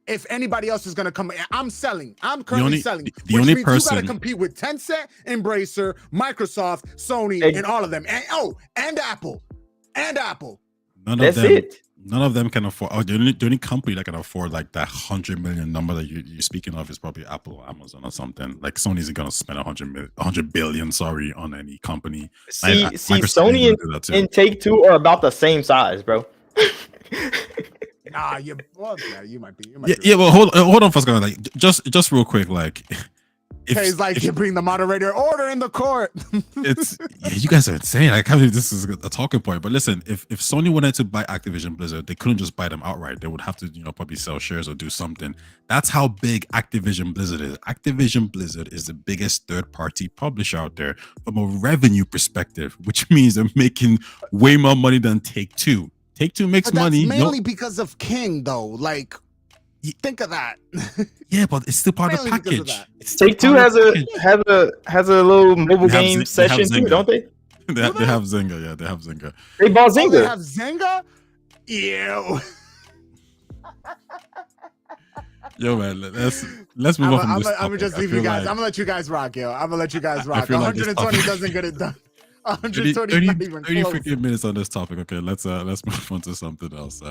If anybody else is gonna come, I'm selling. I'm currently selling. The which only means person you gotta compete with Tencent, Embracer, Microsoft, Sony, and all of them. And Apple. none That's of them. it. None of them can afford. Oh, the only company that can afford like that 100 million number that you're speaking of is probably Apple or Amazon or something. Like Sony isn't gonna spend 100 billion, sorry, on any company. See, Microsoft Sony ain't gonna do that too. and Take-Two are about the same size, bro. Nah, you might be. Yeah. Well, hold on, first, guys. Like, just real quick, like, It's like you bring the moderator order in the court. You guys are insane. I can't believe this is a talking point. But listen, if Sony wanted to buy Activision Blizzard, they couldn't just buy them outright. They would have to, probably sell shares or do something. That's how big Activision Blizzard is. Activision Blizzard is the biggest third-party publisher out there from a revenue perspective, which means they're making way more money than Take-Two. Take-Two makes money. Mainly because of King, though. Like, think of that. Yeah, but it's still part of the Mainly because of package. that. It's still Take-Two part of the package. has a little mobile They have game They have session too, Zynga. don't they? They have Zynga. Yeah, they have Zynga. They bought Oh, they Zynga. have Zynga? Ew. Yo, man, let's move on from this I'm topic. gonna just I leave you feel guys. like- I'm gonna let you guys rock, yo. I'm gonna let you guys I rock. feel like this 120 topic- doesn't get it done. 30, 120 30, is not even 30 close. 15 minutes on this topic. Okay, let's move on to something else.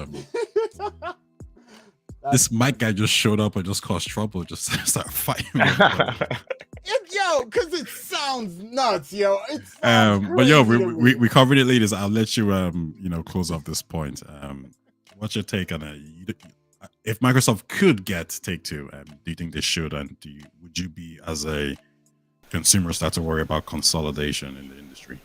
This mic guy just showed up and just caused trouble. Just start fighting. Yo, because it sounds nuts, yo. But yo, we covered it, ladies. I'll let you close off this point. What's your take on it? If Microsoft could get Take-Two, do you think they should? And would you be, as a consumer, start to worry about consolidation in the industry?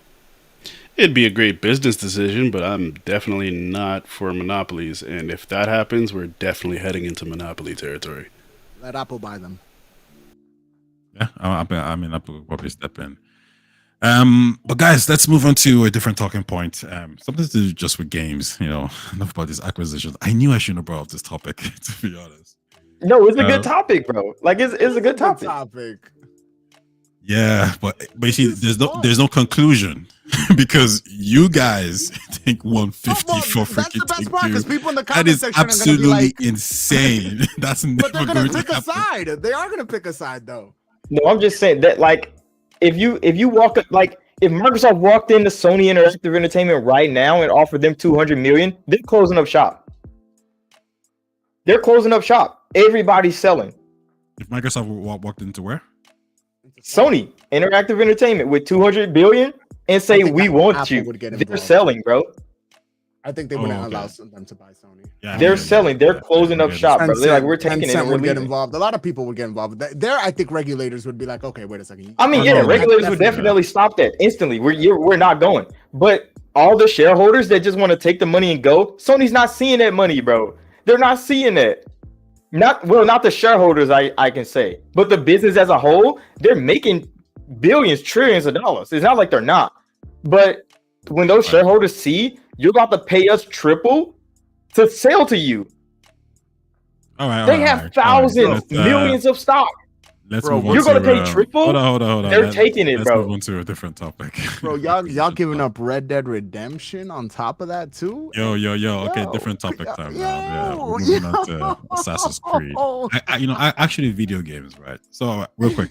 It'd be a great business decision, but I'm definitely not for monopolies. And if that happens, we're definitely heading into monopoly territory. Let Apple buy them. Yeah, I mean, Apple will probably step in. But guys, let's move on to a different talking point. Something to do just with games. Enough about these acquisitions. I knew I shouldn't have brought up this topic, to be honest. No, it's a good topic, bro. Like it's a good topic. Yeah, but you see, there's no conclusion because you guys think 150 for freaking That's the best part because Take-Two. people in the That comment is section are gonna be absolutely like, insane. That's but never they're going gonna to pick a happen. side. They are gonna pick a side though. No, I'm just saying that like if you walk like if Microsoft walked into Sony Interactive Entertainment right now and offered them 200 million, they're closing up shop. They're closing up shop. Everybody's selling. If Microsoft walked into where? Sony Interactive Entertainment with 200 billion and say we want Apple you. would get They're involved. selling, bro. I think they wouldn't okay. allow them to buy Sony. Yeah, They're selling. They're closing up yeah. shop, bro. They're like, we're taking it Tencent and we're would get leaving. involved. A lot of people would get involved. There, I think regulators would be like, okay, wait a second. I mean, Oh, yeah, no, regulators would definitely stop that instantly. We're not going. But all the shareholders that just want to take the money and go, Sony's not seeing that money, bro. They're not seeing that. Not the shareholders, I can say, but the business as a whole, they're making billions, trillions of dollars. It's not like they're not. But when those shareholders see you're about to pay us triple to sell to you, All right, they have thousands, millions of stock. Let's Bro, move on You're to gonna pay triple? hold on. They're taking it, Let's bro. move on to a different topic. bro, y'all giving up Red Dead Redemption on top of that too? Yo. Okay, Yo, different topic yo, time now. Yeah, we're yo, moving on to Assassin's Creed. Actually, video games, right? So, real quick.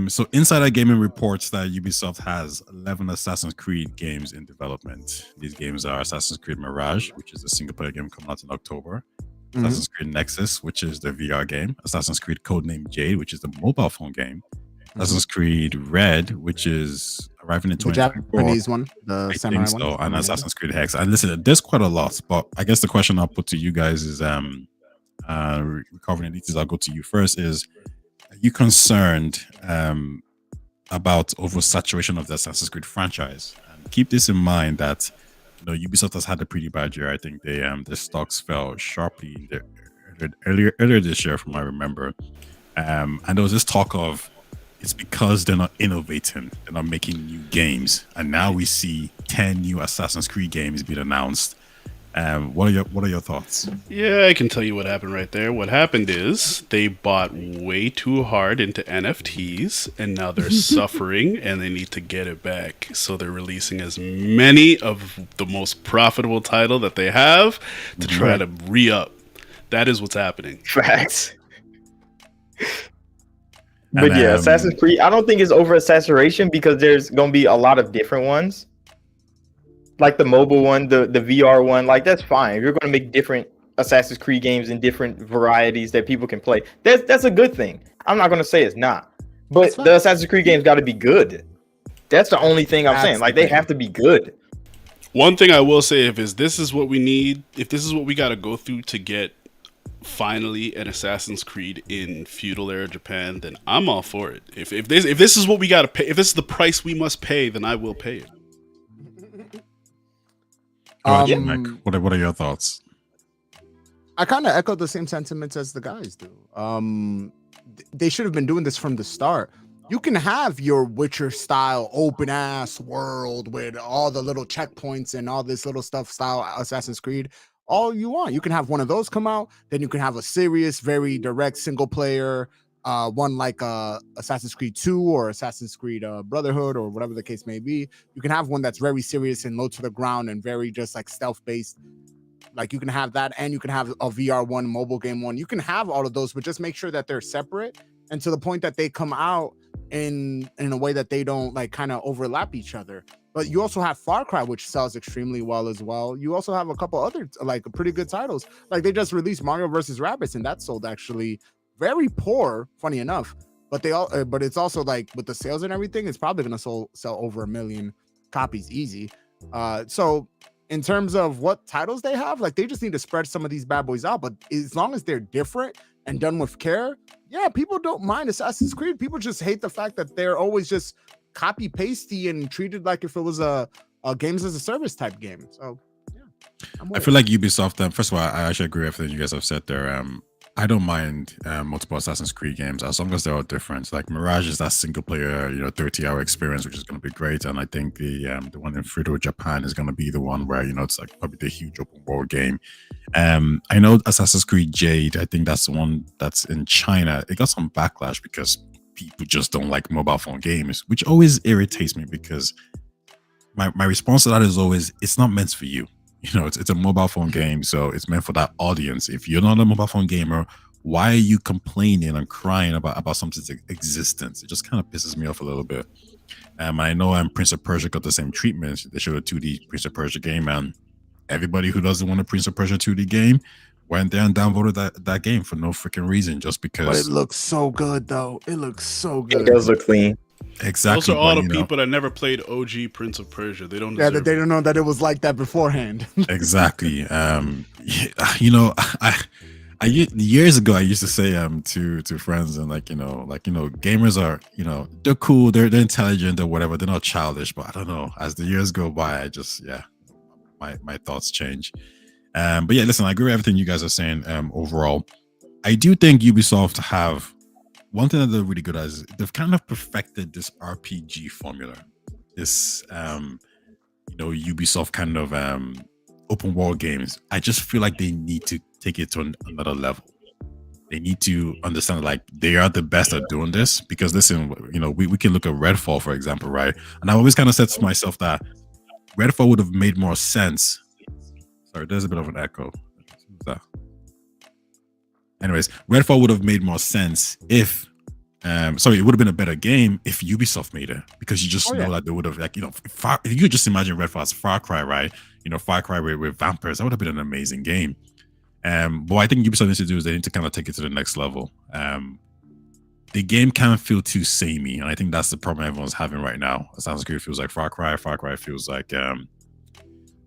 So Insider Gaming reports that Ubisoft has 11 Assassin's Creed games in development. These games are Assassin's Creed Mirage, which is a single-player game coming out in October. Mhm. Assassin's Creed Nexus, which is the VR game. Assassin's Creed Codename Jade, which is the mobile phone game. Assassin's Creed Red, which is arriving in The 2024. Japanese one, the I samurai think so, one. and Assassin's Creed Hex. And listen, there's quite a lot, but I guess the question I'll put to you guys is, recovering details. I'll go to you first. Is, are you concerned about oversaturation of the Assassin's Creed franchise? And keep this in mind that Ubisoft has had a pretty bad year. I think their stocks fell sharply in earlier this year, from what I remember. And there was this talk of it's because they're not innovating, they're not making new games, and now we see 10 new Assassin's Creed games being announced. What are your thoughts? Yeah, I can tell you what happened right there. What happened is they bought way too hard into NFTs, and now they're suffering, and they need to get it back. So they're releasing as many of the most profitable title that they have to try to re-up. That is what's happening. Facts. And, But yeah, Assassin's Creed, I don't think it's over saturation because there's gonna be a lot of different ones. Like the mobile one, the VR one, like that's fine. You're gonna make different Assassin's Creed games in different varieties that people can play. That's a good thing. I'm not gonna say it's not. But the Assassin's Creed games gotta be good. That's the only thing I'm saying. Like they have to be good. One thing I will say, if this is what we need, if this is what we got to go through to get finally an Assassin's Creed in feudal era Japan, then I'm all for it. If this is what we got to pay, if this is the price we must pay, then I will pay it. Mike, what are your thoughts? I kind of echo the same sentiments as the guys do. They should have been doing this from the start. You can have your Witcher style open ass world with all the little checkpoints and all this little stuff style Assassin's Creed all you want. You can have one of those come out, then you can have a serious, very direct single player one like Assassin's Creed 2 or Assassin's Creed Brotherhood or whatever the case may be. You can have one that's very serious and low to the ground and very just like stealth based. Like you can have that, and you can have a VR one, mobile game one. You can have all of those, but just make sure that they're separate and to the point that they come out in a way that they don't like kind of overlap each other. But you also have Far Cry, which sells extremely well as well. You also have a couple other like pretty good titles. Like they just released Mario vs. Rabbids, and that sold actually very poor, funny enough. But but it's also like with the sales and everything, it's probably gonna sell over 1 million copies easy. So in terms of what titles they have, like they just need to spread some of these bad boys out. But as long as they're different and done with care, yeah, people don't mind Assassin's Creed. People just hate the fact that they're always just copy pasty and treated like if it was a games as a service type game. So yeah, I feel like Ubisoft. First of all, I actually agree with everything you guys have said there. I don't mind multiple Assassin's Creed games as long as they're all different. Like Mirage is that single player, 30-hour experience, which is going to be great. And I think the one in Feudal Japan is going to be the one where it's like probably the huge open world game. I know Assassin's Creed Jade. I think that's the one that's in China. It got some backlash because people just don't like mobile phone games, which always irritates me because my response to that is always, it's not meant for you. It's a mobile phone game, so it's meant for that audience. If you're not a mobile phone gamer, why are you complaining and crying about something's existence? It just kind of pisses me off a little bit. I know Prince of Persia got the same treatment. They showed a 2D Prince of Persia game, and everybody who doesn't want a Prince of Persia 2D game went there and downvoted that game for no freaking reason, just because. But it looks so good, though. It looks so good. It does look clean. Exactly. Those are all the people that never played OG Prince of Persia. They don't. Yeah, that they don't know that it was like that beforehand. Exactly. I years ago I used to say to friends and gamers are they're cool, they're intelligent or whatever, they're not childish. But I don't know. As the years go by, I just my thoughts change. But yeah, listen, I agree with everything you guys are saying. Overall, I do think Ubisoft have. One thing that they're really good at is they've kind of perfected this RPG formula, this Ubisoft kind of open world games. I just feel like they need to take it to another level. they need to understand like they are the best at doing this. Because listen, we can look at Redfall, for example, right? And I've always kind of said to myself that Redfall would have made more sense. Sorry, there's a bit of an echo. Who's that? Anyways, Redfall would have made more sense if it would have been a better game if Ubisoft made it, because you just know that they would have, like, if you could just imagine Redfall as Far Cry, right? Far Cry with vampires, that would have been an amazing game. But what I think Ubisoft needs to do is they need to kind of take it to the next level. The game can't feel too samey, and I think that's the problem everyone's having right now. Assassin's Creed feels like Far Cry. Far Cry feels like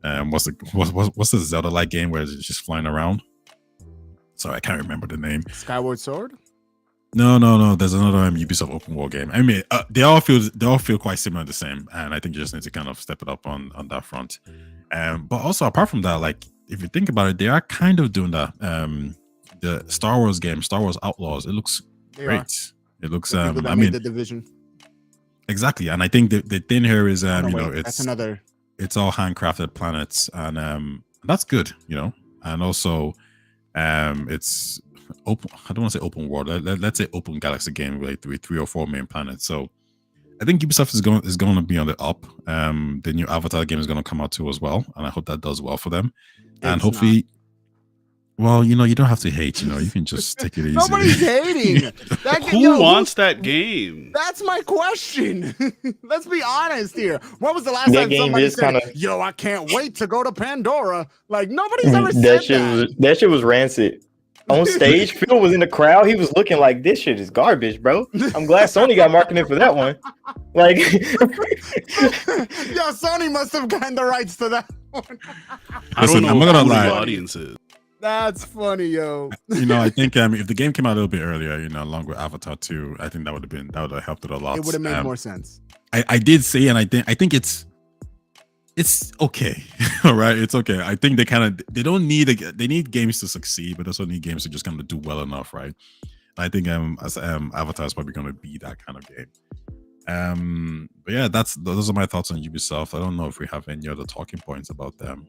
what's the Zelda-like game where it's just flying around? Sorry, I can't remember the name. Skyward Sword? No. There's another Ubisoft open world game. I mean, they all feel quite similar, the same, and I think you just need to kind of step it up on that front. But also apart from that, like if you think about it, they are kind of doing that. The Star Wars game, Star Wars Outlaws, it looks great. It looks. I mean, the Division. Exactly, and I think the thing here is, that's another. It's all handcrafted planets, and that's good, and also, it's open. I don't want to say open world. Let's say open galaxy game with like three or four main planets. So I think Ubisoft is going to be on the up. The new Avatar game is going to come out too as well, and I hope that does well for them. And hopefully, well, you don't have to hate. You can just take it easy. Nobody's hating. Who wants that game? That's my question. Let's be honest here. When was the last time somebody said, "Yo, I can't wait to go to Pandora"? Like nobody's ever said that. That shit was rancid. On stage, Phil was in the crowd. He was looking like, this shit is garbage, bro. I'm glad Sony got marketing for that one. Like, yo, Sony must have gotten the rights to that one. I don't know. I'm not gonna lie. Audiences. That's funny, yo. I think if the game came out a little bit earlier, along with Avatar 2, I think that would have helped it a lot. It would have made more sense. I did say, and I think it's okay. All right, it's okay. I think they don't need they need games to succeed, but they also need games to just kind of do well enough, right? And I think Avatar is probably going to be that kind of game. But yeah, those are my thoughts on Ubisoft. I don't know if we have any other talking points about them.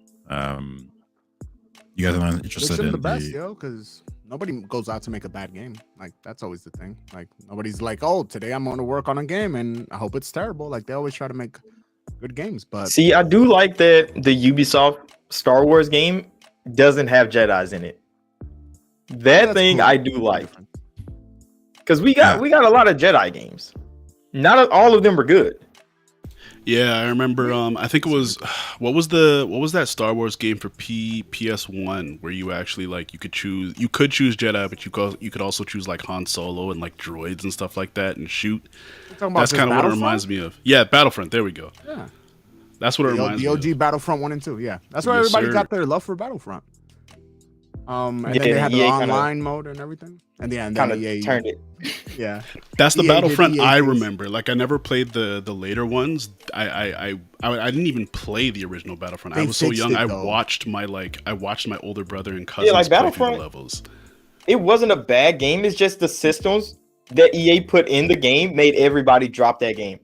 You guys are not interested in the best, yo, because nobody goes out to make a bad game. Like that's always the thing. Like nobody's like, oh, today I'm going to work on a game and I hope it's terrible. Like they always try to make good games. But see, I do like that the Ubisoft Star Wars game doesn't have Jedis in it. That thing cool. I do like, because we got a lot of Jedi games. Not all of them were good. Yeah, I remember. I think it was what was that Star Wars game for PS1 where you actually you could choose Jedi, but you could also choose like Han Solo and like droids and stuff like that and shoot. That's kind of what it reminds me of. Yeah, Battlefront. There we go. Yeah, that's what it reminds me of. The OG Battlefront 1 and 2. Yeah, that's where everybody got their love for Battlefront. And then they had the online mode and everything. And then EA turned it. Yeah, that's the Battlefront I remember. Like I never played the later ones. I didn't even play the original Battlefront. I was so young. I watched my older brother and cousins play through the levels. It wasn't a bad game. It's just the systems that EA put in the game made everybody drop that game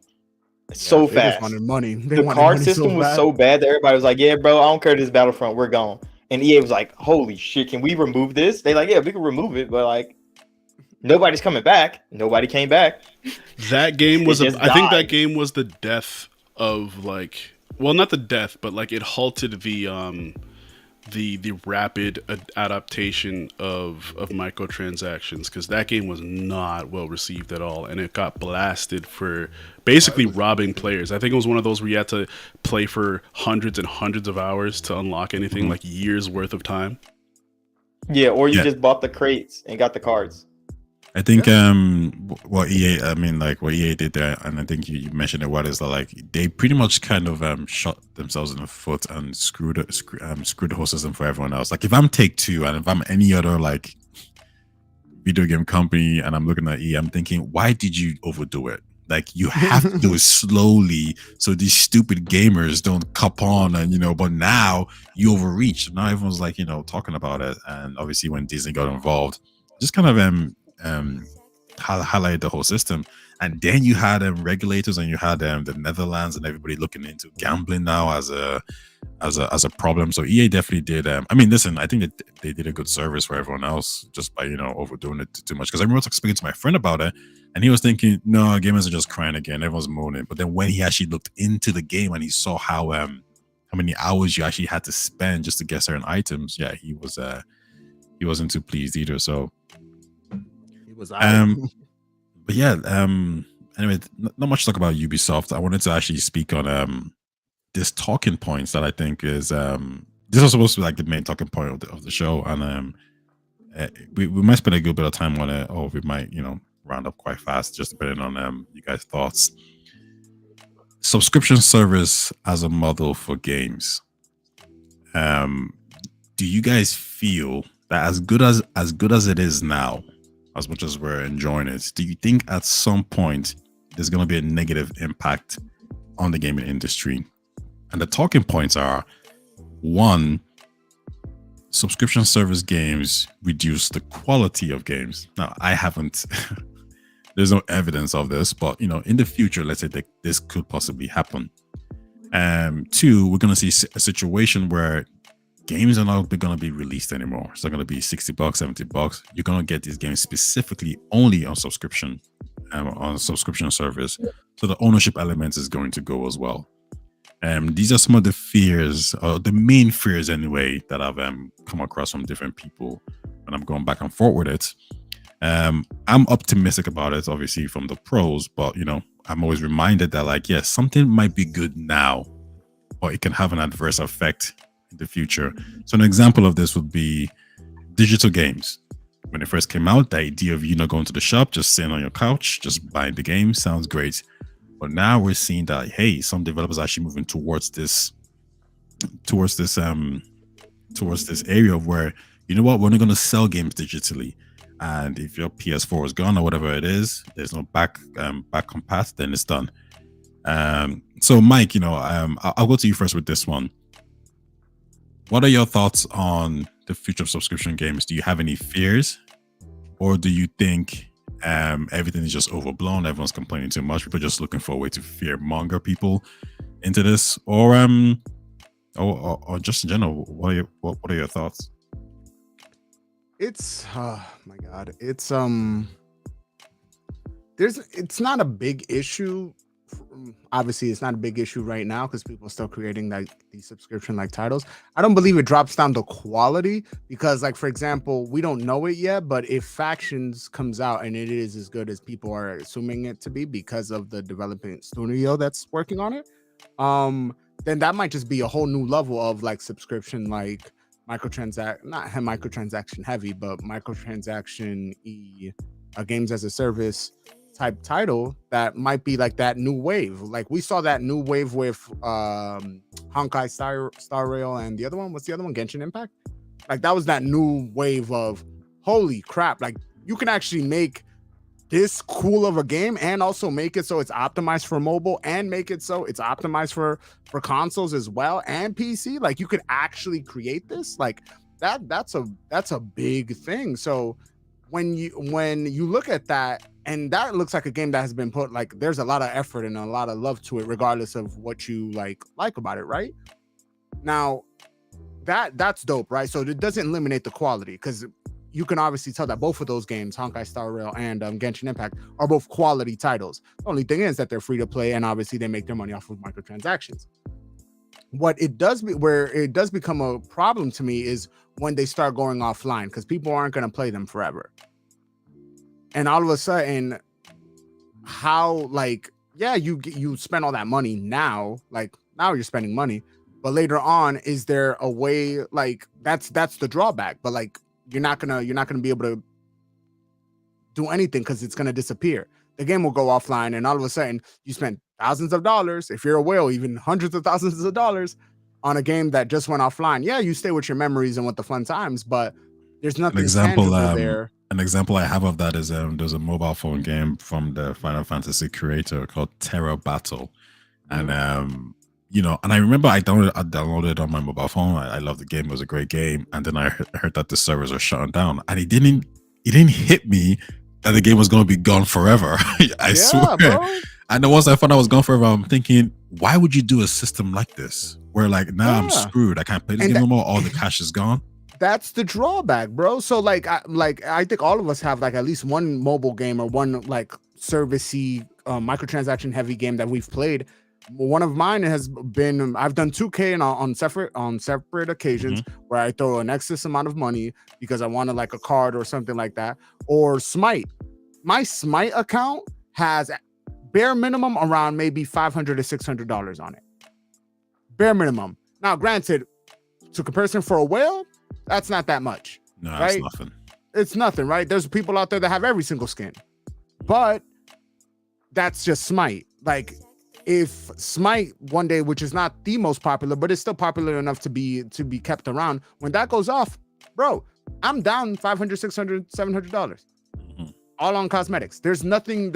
so fast. Just wanted money. The card system was so bad that everybody was like, "Yeah, bro, I don't care this Battlefront. We're gone." And EA was like, "Holy shit, can we remove this?" They like, "Yeah, we can remove it," but like, nobody's coming back. Nobody came back. That game was. I think that game was the death of not the death, but like it halted the rapid adaptation of microtransactions, because that game was not well received at all, and it got blasted for basically robbing players. I think it was one of those where you had to play for hundreds and hundreds of hours to unlock anything, like years worth of time. Yeah, or you just bought the crates and got the cards. I think what EA did there, and I think you mentioned it, what is that, like they pretty much kind of shot themselves in the foot and screwed the whole system for everyone else. Like if I'm Take-Two and if I'm any other like video game company and I'm looking at EA, I'm thinking, why did you overdo it? Like you have to do it slowly so these stupid gamers don't cop on, and but now you overreach. Now everyone's like talking about it, and obviously when Disney got involved, just kind of highlighted the whole system. And then you had regulators, and you had the Netherlands and everybody looking into gambling now as as a problem. So EA definitely did. I mean, listen, I think that they did a good service for everyone else just by overdoing it too much. Because I remember speaking to my friend about it, and he was thinking, no, gamers are just crying again. Everyone's moaning. But then when he actually looked into the game and he saw how many hours you actually had to spend just to get certain items, yeah, he wasn't too pleased either. So It was but yeah, anyway, not much to talk about Ubisoft. I wanted to actually speak on this talking points that I think is this was supposed to be like the main talking point of the show, and we might spend a good bit of time on it, or we might round up quite fast, just depending on you guys' thoughts. Subscription service as a model for games. Do you guys feel that as good as it is now, as much as we're enjoying it, do you think at some point there's going to be a negative impact on the gaming industry? And the talking points are: one, subscription service games reduce the quality of games. Now, I haven't, there's no evidence of this, but in the future, let's say that this could possibly happen. Two, we're going to see a situation where games are not going to be released anymore. It's not going to be $60, $70. You're going to get these games specifically only on subscription service. So the ownership element is going to go as well. These are some of the fears, or the main fears anyway, that I've come across from different people when I'm going back and forth with it. I'm optimistic about it, obviously, from the pros, but I'm always reminded that, like, yes, something might be good now, but it can have an adverse effect in the future. So an example of this would be digital games. When it first came out, the idea of going to the shop, just sitting on your couch, just buying the game sounds great. But now we're seeing that, hey, some developers are actually moving towards this area of where, we're not going to sell games digitally. And if your PS4 is gone or whatever it is, there's no back compat, then it's done. So Mike, I'll go to you first with this one. What are your thoughts on the future of subscription games? Do you have any fears, or do you think everything is just overblown? Everyone's complaining too much. People are just looking for a way to fear monger people into this, or just in general. What are your thoughts? It's oh my god, it's it's not a big issue. Obviously, it's not a big issue right now because people are still creating like these subscription like titles. I don't believe it drops down to quality because, like, for example, we don't know it yet, but if Factions comes out and it is as good as people are assuming it to be because of the development studio that's working on it, then that might just be a whole new level of like subscription, like not microtransaction heavy, but microtransaction games as a service type title that might be like that new wave. Like we saw that new wave with Honkai Star Rail, and the other one, what's the other one? Genshin Impact. Like that was that new wave of holy crap, like you can actually make this cool of a game and also make it so it's optimized for mobile and make it so it's optimized for consoles as well and PC. Like you could actually create this, like that's a big thing. So when you look at that, and that looks like a game that has been put, like there's a lot of effort and a lot of love to it, regardless of what you like about it, right? Now that's dope, right? So it doesn't eliminate the quality, because you can obviously tell that both of those games, Honkai Star Rail and Genshin Impact, are both quality titles. The only thing is that they're free to play, and obviously they make their money off of microtransactions. Where it does become a problem to me is when they start going offline, because people aren't going to play them forever. And all of a sudden, how, like, yeah, you spend all that money now, like now you're spending money, but later on, is there a way, like that's the drawback, but like you're not gonna be able to do anything because it's gonna disappear. The game will go offline, and all of a sudden you spend thousands of dollars, if you're a whale, even hundreds of thousands of dollars on a game that just went offline. Yeah, you stay with your memories and with the fun times, but there's nothing tangible there. An example I have of that is there's a mobile phone game from the Final Fantasy creator called Terra Battle, and and I remember I downloaded it on my mobile phone. I loved the game; it was a great game. And then I heard that the servers are shutting down, and it didn't hit me that the game was going to be gone forever. I swear. Bro. And then once I found out it was gone forever, I'm thinking, why would you do a system like this? where like now I'm Yeah. screwed. I can't play this And game no more. All the cash is gone. That's the drawback, bro. So I think all of us have like at least one mobile game or one like servicey microtransaction heavy game that we've played. One of mine has been I've done 2K and on separate occasions where I throw an excess amount of money because I wanted like a card or something like that. Or Smite. My Smite account has bare minimum around maybe $500 to $600 on it. Bare minimum. Now, granted, to comparison for a whale, that's not that much. No, right? it's nothing. It's nothing, right? There's people out there that have every single skin, but that's just Smite. Like, if Smite one day, which is not the most popular, but it's still popular enough to be kept around, when that goes off, bro, I'm down $500, $600, $700. All on cosmetics. There's nothing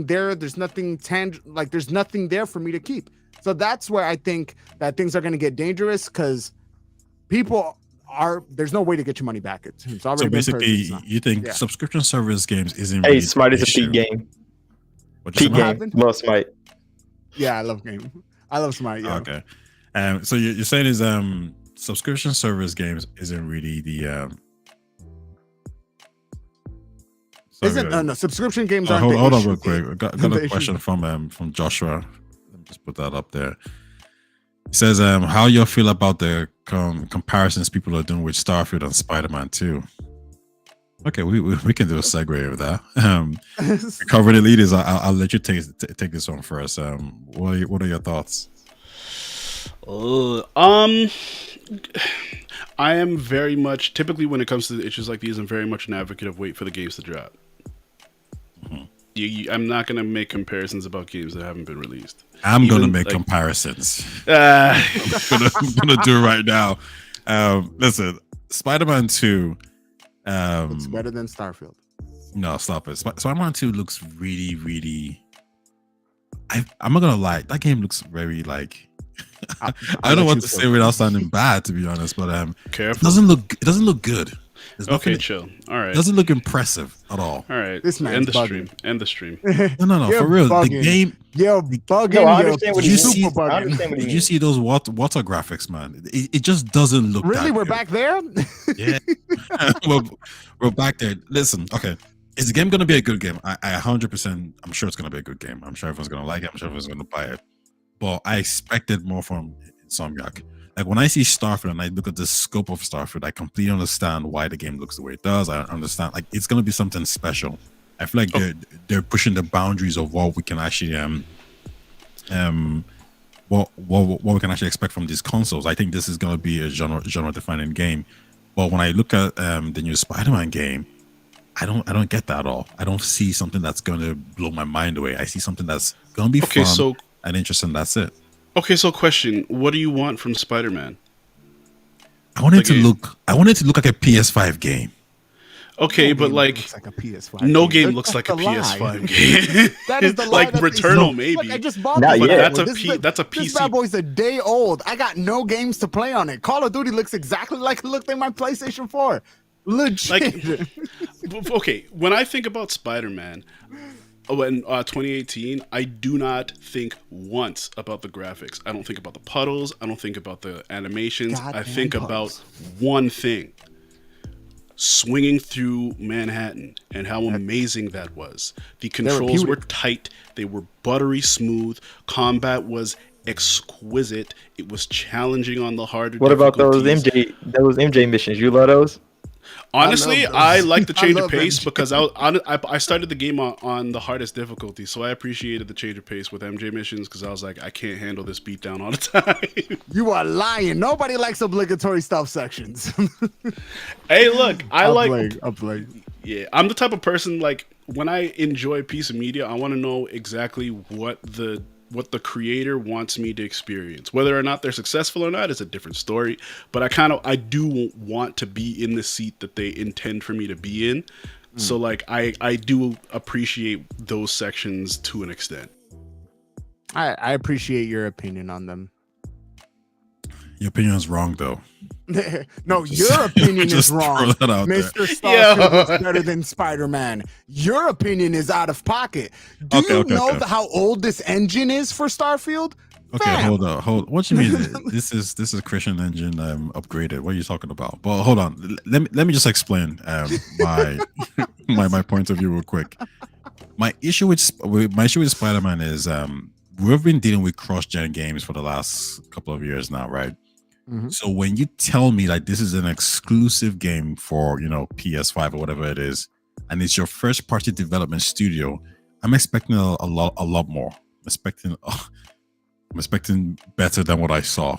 there. There's nothing tangible. Like, there's nothing there for me to keep. So that's where I think that things are going to get dangerous because there's no way to get your money back. It's already So basically, you think subscription service games isn't really Smite is a issue. peak game. What you Peak said, game. Love Smite. Yeah, I love game. I love Smite. Yeah. Okay. So you're saying is subscription service games isn't really the No, subscription games aren't hold the on issue. real quick. I got a question from Joshua. Let me just put that up there. He says, how you feel about the comparisons people are doing with Starfield and Spider-Man 2? Okay, we can do a segue of that. Cover the leaders. I'll let you take this one first. What are your thoughts? I am very much typically when it comes to issues like these, I'm very much an advocate of wait for the games to drop. I'm not going to make comparisons about games that haven't been released. I'm going to make comparisons. I'm going to do it right now. Listen, Spider-Man 2. It's better than Starfield. No, stop it. Spider-Man 2 looks really, really... I'm not going to lie. That game looks very like... I don't know what to say without sounding bad, to be honest, but Careful. it doesn't look good. There's okay, chill. All right. It doesn't look impressive at all. All right. This man's End the bugging. stream. End the stream. No, You're for real. bugging. The game. You're bugging. No, I understand what you he's see- I understand what he Did you means. see those water graphics, man? It just doesn't look Really, that we're good. back there. Yeah. we're back there. Listen, okay. Is the game going to be a good game? I 100%, I'm sure it's going to be a good game. I'm sure everyone's going to like it. I'm sure everyone's going to buy it. But I expected more from Insomniac. Like, when I see Starfield and I look at the scope of Starfield, I completely understand why the game looks the way it does. I understand, like, it's going to be something special. I feel like they're pushing the boundaries of what we can actually what we can actually expect from these consoles. I think this is going to be a genre defining game. But when I look at the new Spider-Man game, I don't get that at all. I don't see something that's going to blow my mind away. I see something that's going to be fun and interesting. That's it. Okay, so question: what do you want from Spider-Man? I want it to look like a PS5 game. Okay, No but game like looks like a PS5 no game. game looks like a That's lie. PS5 game. That is the lie like that they Returnal, sold. maybe. Look, I just bought Not this yet. bad That's boy. a This P- is that's a This PC. bad boy's a day old. I got no games to play on it. Call of Duty looks exactly like it looked in my PlayStation 4. Legit. Okay, when I think about Spider-Man, in 2018, I do not think once about the graphics. I don't think about the puddles. I don't think about the animations. I Goddamn think puddles. about one thing: swinging through Manhattan and how amazing that was. The controls were tight. They were buttery smooth. Combat was exquisite. It was challenging on the harder. What about those difficulties. MJ missions? You love those? Honestly, love I those. like the I change of love pace MJ. because I started the game on the hardest difficulty, so I appreciated the change of pace with MJ missions because I was like, I can't handle this beatdown all the time. You are lying. Nobody likes obligatory stealth sections. Hey, look, I'm yeah, I'm the type of person, like, when I enjoy a piece of media, I want to know exactly what the creator wants me to experience. Whether or not they're successful or not is a different story, but I do want to be in the seat that they intend for me to be in. So like I do appreciate those sections to an extent. I appreciate your opinion on them. Your opinion is wrong, though. No, your opinion is Just wrong. throw that out there. Mr. Starfield is better than Spider-Man. Your opinion is out of pocket. Do you know how old this engine is for Starfield? Okay, Fam. hold on, hold. What you mean? This is Christian Engine upgraded. What are you talking about? Well, hold on. Let me just explain my my point of view real quick. My issue with Spider-Man is we've been dealing with cross-gen games for the last couple of years now, right? Mhm. So when you tell me like this is an exclusive game for PS5 or whatever it is, and it's your first party development studio, I'm expecting a lot more. I'm expecting better than what I saw.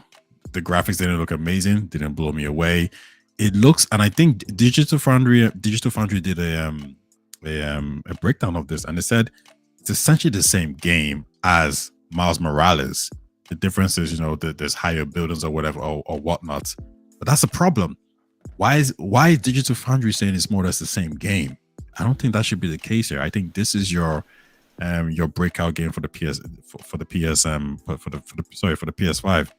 The graphics didn't look amazing, didn't blow me away. It looks, and I think Digital Foundry did a breakdown of this, and they said it's essentially the same game as Miles Morales. The difference is, there's higher buildings or whatever or whatnot. But that's a problem. Why is Digital Foundry saying it's more or less the same game? I don't think that should be the case here. I think this is your breakout game for the PS5.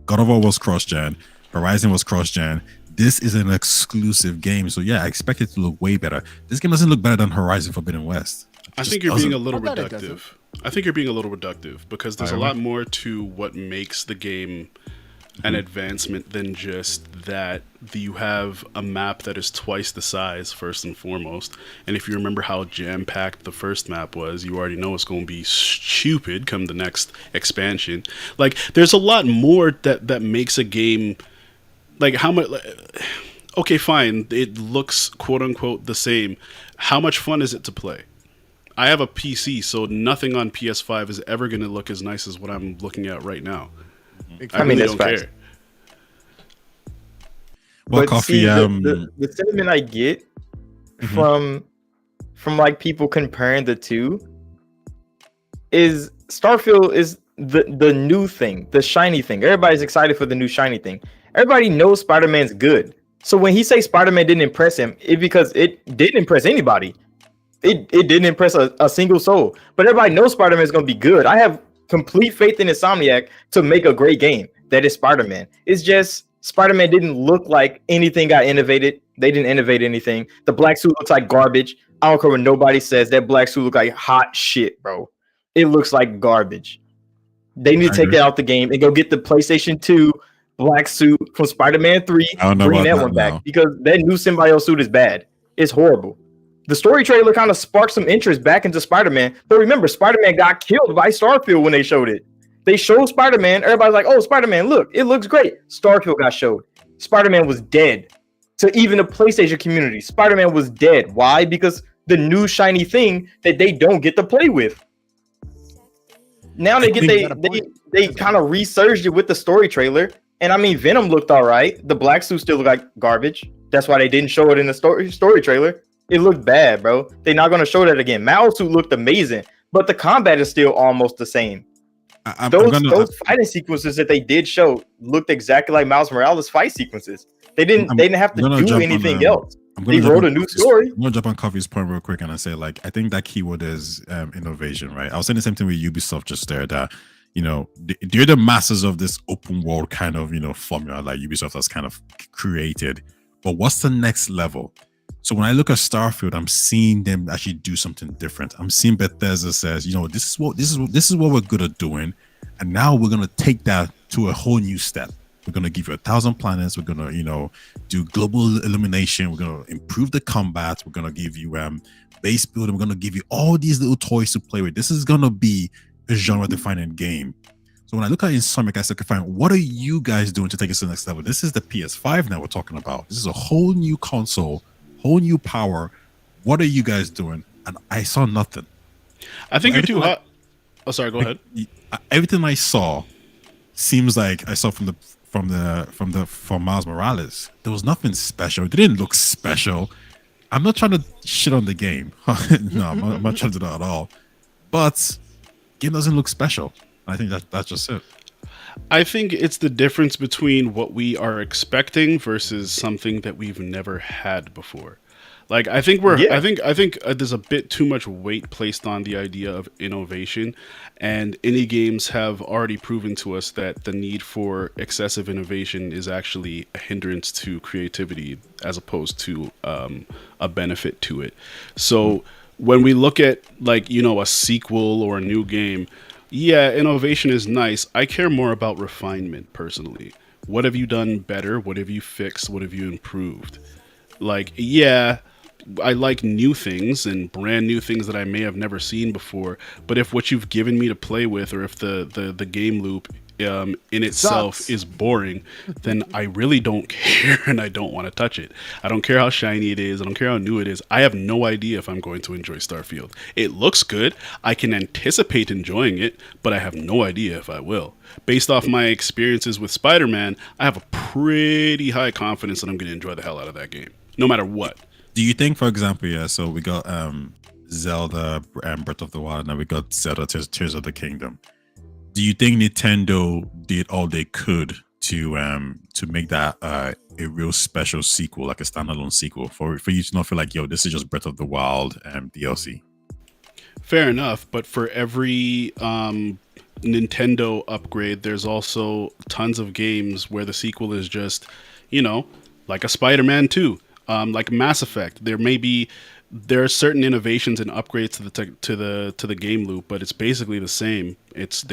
God of War was cross-gen, Horizon was cross-gen. This is an exclusive game, so yeah, I expect it to look way better. This game doesn't look better than Horizon Forbidden West. I think you're being a little I bet it reductive. I think you're being a little reductive because there's a lot more to what makes the game an advancement than just that you have a map that is twice the size, first and foremost. And if you remember how jam-packed the first map was, you already know it's going to be stupid come the next expansion. Like, there's a lot more that makes a game, like, how much... Okay, fine, it looks quote-unquote the same. How much fun is it to play? I have a PC, so nothing on PS5 is ever going to look as nice as what I'm looking at right now. I mean, really that's don't facts. care. Well, But Coffee, see, the sentiment I get from like people comparing the two is Starfield is the new thing, the shiny thing. Everybody's excited for the new shiny thing. Everybody knows Spider-Man's good. So when he says Spider-Man didn't impress him, it's because it didn't impress anybody. It didn't impress a single soul. But everybody knows Spider-Man is going to be good. I have complete faith in Insomniac to make a great game that is Spider-Man. It's just Spider-Man didn't look like anything got innovated. They didn't innovate anything. The black suit looks like garbage. I don't care what nobody says. That black suit looks like hot shit, bro. It looks like garbage. They need to take that out the game and go get the PlayStation 2 black suit from Spider-Man 3. I don't know Bring about that that one now. back because that new symbiote suit is bad. It's horrible. The story trailer kind of sparked some interest back into Spider-Man. But remember, Spider-Man got killed by Starfield when they showed it. They showed Spider-Man. Everybody's like, oh, Spider-Man, look, it looks great. Starfield got showed. Spider-Man was dead. To even the PlayStation community, Spider-Man was dead. Why? Because the new shiny thing that they don't get to play with. Now they kind of resurged it with the story trailer. And I mean, Venom looked all right. The black suit still looked like garbage. That's why they didn't show it in the story trailer. It looked bad, bro. They're not going to show that again. Miles suit looked amazing, but the combat is still almost the same. Those fighting sequences that they did show looked exactly like Miles Morales fight sequences. They didn't have to do anything else. They wrote a new story. I'm gonna jump on Coffee's point real quick, and I say, like, I think that keyword is innovation, right? I was saying the same thing with Ubisoft just there. That they're the masters of this open world kind of formula, like Ubisoft has kind of created. But what's the next level? So when I look at Starfield, I'm seeing them actually do something different. I'm seeing Bethesda says, this is what we're good at doing, and now we're gonna take that to a whole new step. We're gonna give you 1,000 planets. We're gonna, do global illumination. We're gonna improve the combat. We're gonna give you base building. We're gonna give you all these little toys to play with. This is gonna be a genre-defining game. So when I look at Insomniac, I say, okay, fine, what are you guys doing to take us to the next level? This is the PS5 now we're talking about. This is a whole new console, whole new power. What are you guys doing? And I saw nothing. I think you're too hot. Oh, sorry. Go ahead. Everything I saw seems like I saw from Miles Morales. There was nothing special. It didn't look special. I'm not trying to shit on the game. No, I'm not trying to do that at all. But game doesn't look special. I think that's just it. I think it's the difference between what we are expecting versus something that we've never had before. Like, I think I think there's a bit too much weight placed on the idea of innovation, and indie games have already proven to us that the need for excessive innovation is actually a hindrance to creativity as opposed to a benefit to it. So when we look at, like, a sequel or a new game, Yeah, innovation is nice. I care more about refinement personally. What have you done better? What have you fixed? What have you improved? Like, yeah, I like new things and brand new things that I may have never seen before. But if what you've given me to play with, or if the game loop in itself Sucks. is boring, then I really don't care and I don't want to touch it. I don't care how shiny it is. I don't care how new it is. I have no idea if I'm going to enjoy Starfield. It looks good. I can anticipate enjoying it, but I have no idea if I will. Based off my experiences with Spider-Man, I have a pretty high confidence that I'm going to enjoy the hell out of that game, no matter what. Do you think, for example, yeah, so we got Zelda Breath of the Wild, and then we got Zelda Tears of the Kingdom. Do you think Nintendo did all they could to make that a real special sequel, like a standalone sequel, for you to not feel like, yo, this is just Breath of the Wild DLC? Fair enough, but for every Nintendo upgrade, there's also tons of games where the sequel is just, like a Spider-Man 2, like Mass Effect. There are certain innovations and upgrades to the game loop, but it's basically the same. It's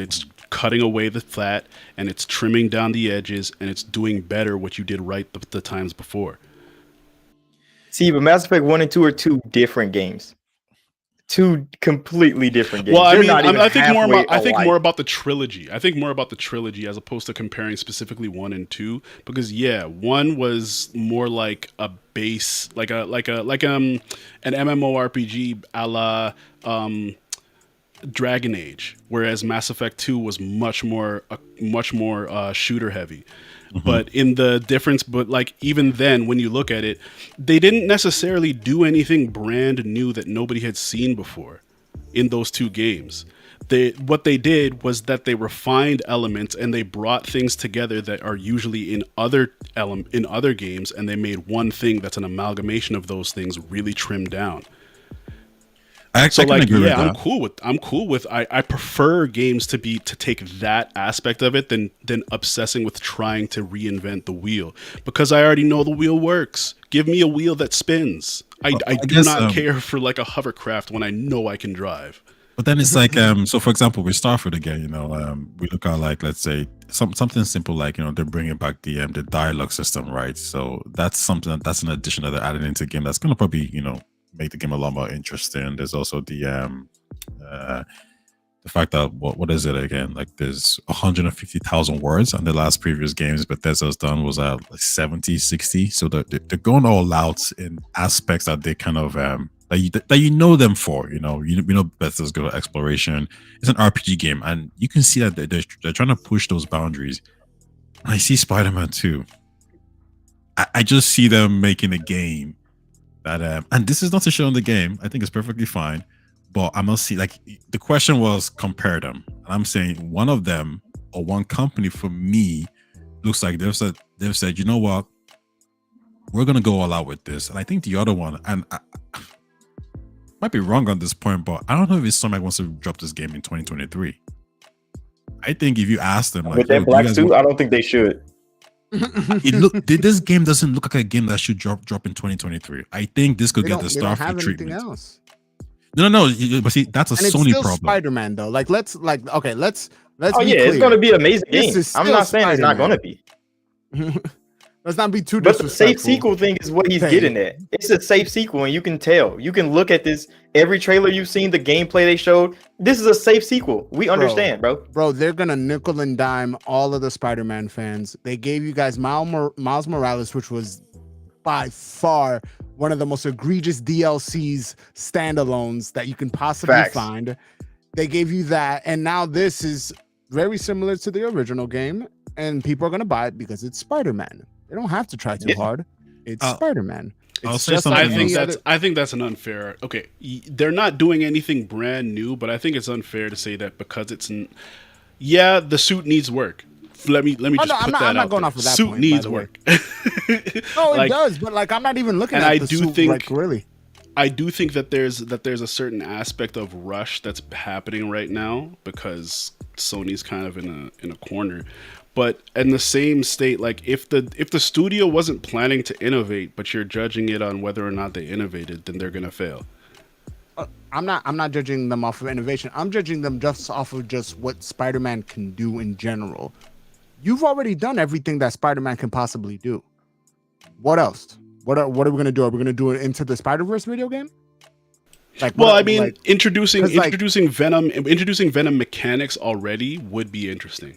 cutting away the flat and it's trimming down the edges and it's doing better what you did right the times before. See, but Mass Effect 1 and 2 are two different games. Two completely different games. Well, I They're mean, not even I think halfway alike. more about the trilogy. I think more about the trilogy as opposed to comparing specifically 1 and 2, because yeah, 1 was more like a base, like an MMORPG a la Dragon Age, whereas Mass Effect 2 was much more shooter heavy. But in the difference, but like even then, when you look at it, they didn't necessarily do anything brand new that nobody had seen before in those two games. What they did was that they refined elements and they brought things together that are usually in other games, and they made one thing that's an amalgamation of those things, really trimmed down. I So can like, agree with yeah, that. I'm cool with I prefer games to take that aspect of it than obsessing with trying to reinvent the wheel, because I already know the wheel works. Give me a wheel that spins. I do guess, not care for like a hovercraft when I know I can drive. But then it's like, so for example, with Starfield again, we look at, like, let's say something simple, like, they're bringing back the dialogue system, right? So that's that's an addition that they're adding into the game that's going to probably, make the game a lot more interesting. There's also the fact that what is it again? Like, there's 150,000 words, and the last previous games Bethesda's done was like 70, 60. So they're going all out in aspects that they kind of that you know them for. You know Bethesda's good at exploration. It's an RPG game, and you can see that they're trying to push those boundaries. And I see Spider-Man 2. I just see them making a game that and this is not to show in the game. I think it's perfectly fine, but I must see, like, the question was compare them, and I'm saying one of them, or one company, for me, looks like they've said, you know what, we're gonna go all out with this. And I think the other one, and I might be wrong on this point, but I don't know if it's somebody wants to drop this game in 2023. I think if you ask them, like, With that black suit, I don't think they should. This game doesn't look like a game that should drop in 2023. I think this could get the Starfield treatment. Else. No, but see, that's a And it's Sony still problem. Spider-Man though. Let's Oh be yeah, clear. it's gonna be an amazing game. This is I'm still not saying it's not Spider-Man. gonna be. Let's not be too But the disrespectful. safe sequel thing is what he's Hey. getting at. It's a safe sequel, and you can tell. You can look at this. Every trailer you've seen, the gameplay they showed. This is a safe sequel. We understand, bro. Bro, they're gonna nickel and dime all of the Spider-Man fans. They gave you guys Miles Morales, which was by far one of the most egregious DLCs standalones that you can possibly Facts. find. They gave you that, and now this is very similar to the original game, and people are gonna buy it because it's Spider-Man. They don't have to try too Yeah. hard. It's I'll- Spider-Man. I'll It's say just something like any other- I think that's an unfair. Okay, they're not doing anything brand new, but I think it's unfair to say that because yeah, the suit needs work. Let me just no, put I'm not that out going there. off of that Suit point, by needs the way. work. No, it Like, does, but like I'm not even looking and at I the do suit, think- like really. I do think that there's a certain aspect of rush that's happening right now because Sony's kind of in a corner. But in the same state, like if the studio wasn't planning to innovate, but you're judging it on whether or not they innovated, then they're gonna fail. I'm not judging them off of innovation. I'm judging them just off of just what Spider-Man can do in general. You've already done everything that Spider-Man can possibly do. What else? What are we gonna do? Are we gonna do it Into the Spider-Verse video game? Well, I mean, like, introducing 'cause, like- introducing Venom mechanics already would be interesting.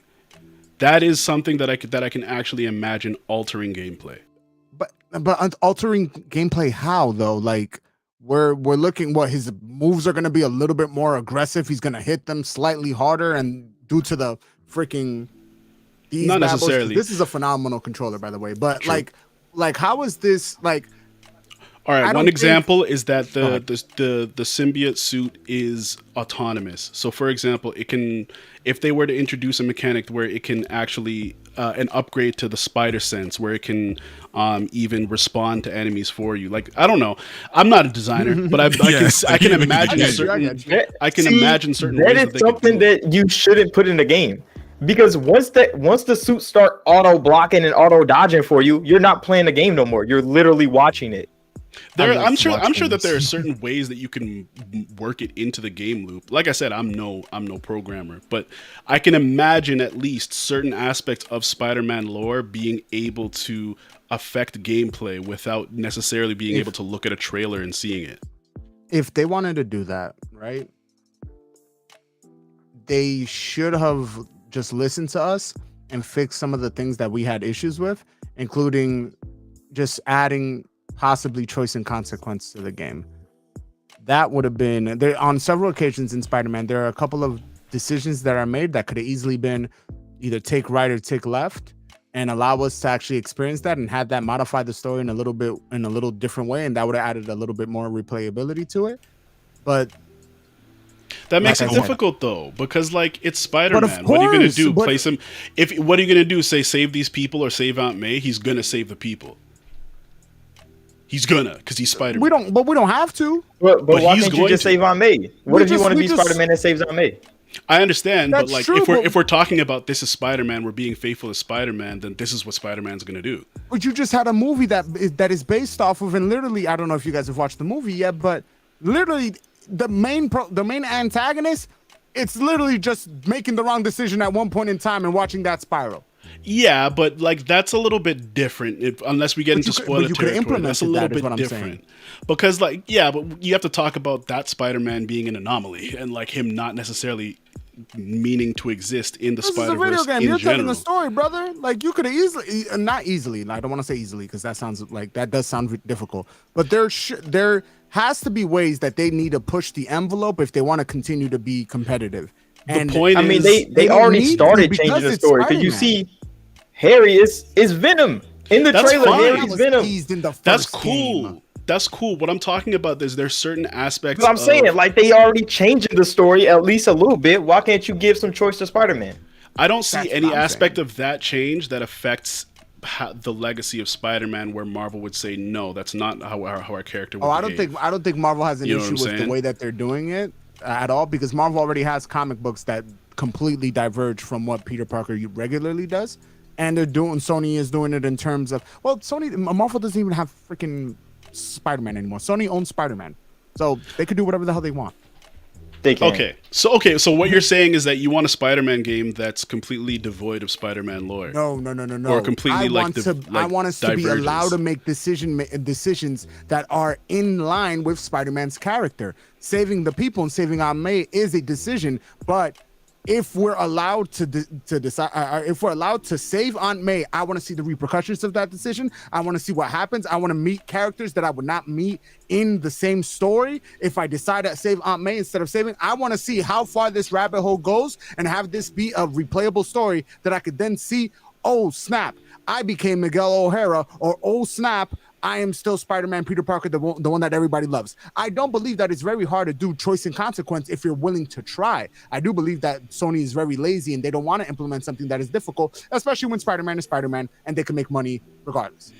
That is something that I can actually imagine altering gameplay. but altering gameplay how though? Like we're looking what his moves are gonna be a little bit more aggressive. He's gonna hit them slightly harder, and due to the freaking these Not babbles, necessarily. this is a phenomenal controller, by the way. But True. like how is this like? All I right, don't one think- example is that Go ahead. the symbiote suit is autonomous. So, for example, it can, if they were to introduce a mechanic where it can actually an upgrade to the spider sense, where it can even respond to enemies for you. Like, I don't know, I'm not a designer, but I can imagine I can imagine certain that ways is that they could something do it. that you shouldn't put in the game, because once the suits start auto blocking and auto dodging for you, you're not playing the game no more. You're literally watching it. I'm sure watching that there are this. certain ways that you can work it into the game loop. Like I said, I'm no programmer, but I can imagine at least certain aspects of Spider-Man lore being able to affect gameplay without necessarily being able to look at a trailer and seeing it. If they wanted to do that, right? They should have just listened to us and fixed some of the things that we had issues with, including just adding possibly choice and consequence to the game. That would have been there on several occasions in Spider-Man. There are a couple of decisions that are made that could have easily been either take right or take left, and allow us to actually experience that and have that modify the story in a little different way, and that would have added a little bit more replayability to it. But That makes Like it I said. difficult though, because like it's Spider-Man. But What are you gonna course, do? but- Play some? What are you gonna do? Say save these people or save Aunt May? He's gonna save the people. He's gonna, because he's Spider-Man. we don't have to. But But why he's can't you going just to. save Aunt May? What We if you just- want to we be just- Spider-Man that saves Aunt May? I understand, but That's like true, but- if we're talking about this is Spider-Man, we're being faithful to Spider-Man, then this is what Spider-Man's gonna do. But you just had a movie that is based off of, and literally, I don't know if you guys have watched the movie yet, but literally, the main antagonist, it's literally just making the wrong decision at one point in time and watching that spiral. Yeah, but like that's a little bit different. Unless we get But into you could- spoiler but you could territory, implement that's a that, little is bit what I'm different. saying. Because like, yeah, but you have to talk about that Spider-Man being an anomaly and like him not necessarily meaning to exist in the This is a Spider-Verse video game. in You're telling general. a story, brother. Like you could have easily, not easily. I don't want to say easily because that sounds like that does sound difficult. But there has to be ways that they need to push the envelope if they want to continue to be competitive. And point I mean, is- they they already need to started because changing the it's story, because you Spider-Man. see Harry is Venom in the That's trailer. fine. Harry's was Venom. teased in the That's first cool. game. That's cool. What I'm talking about is there's certain aspects. But I'm saying, of- like, they already changing the story at least a little bit. Why can't you give some choice to Spider-Man? I don't see That's any what I'm aspect saying. of that change that affects the legacy of Spider-Man, where Marvel would say no, that's not how our character would Oh, I don't behave. think Marvel has an You know what issue I'm with the saying? way that they're doing it at all, because Marvel already has comic books that completely diverge from what Peter Parker regularly does, and Sony is doing it in terms of, well, Marvel doesn't even have freaking Spider-Man anymore. Sony owns Spider-Man, so they could do whatever the hell they want. They can. Okay, so what you're saying is that you want a Spider-Man game that's completely devoid of Spider-Man lore. No. Or completely I like want the- to. I like want us to be divergence. allowed to make decisions that are in line with Spider-Man's character. Saving the people and saving Aunt May is a decision, but if we're allowed to decide, if we're allowed to save Aunt May, I want to see the repercussions of that decision. I want to see what happens. I want to meet characters that I would not meet in the same story. If I decide to save Aunt May instead of saving, I want to see how far this rabbit hole goes and have this be a replayable story that I could then see. Oh snap! I became Miguel O'Hara, or oh snap! I am still Spider-Man Peter Parker, the one that everybody loves. I don't believe that it's very hard to do choice and consequence if you're willing to try. I do believe that Sony is very lazy and they don't want to implement something that is difficult, especially when Spider-Man is Spider-Man and they can make money regardless.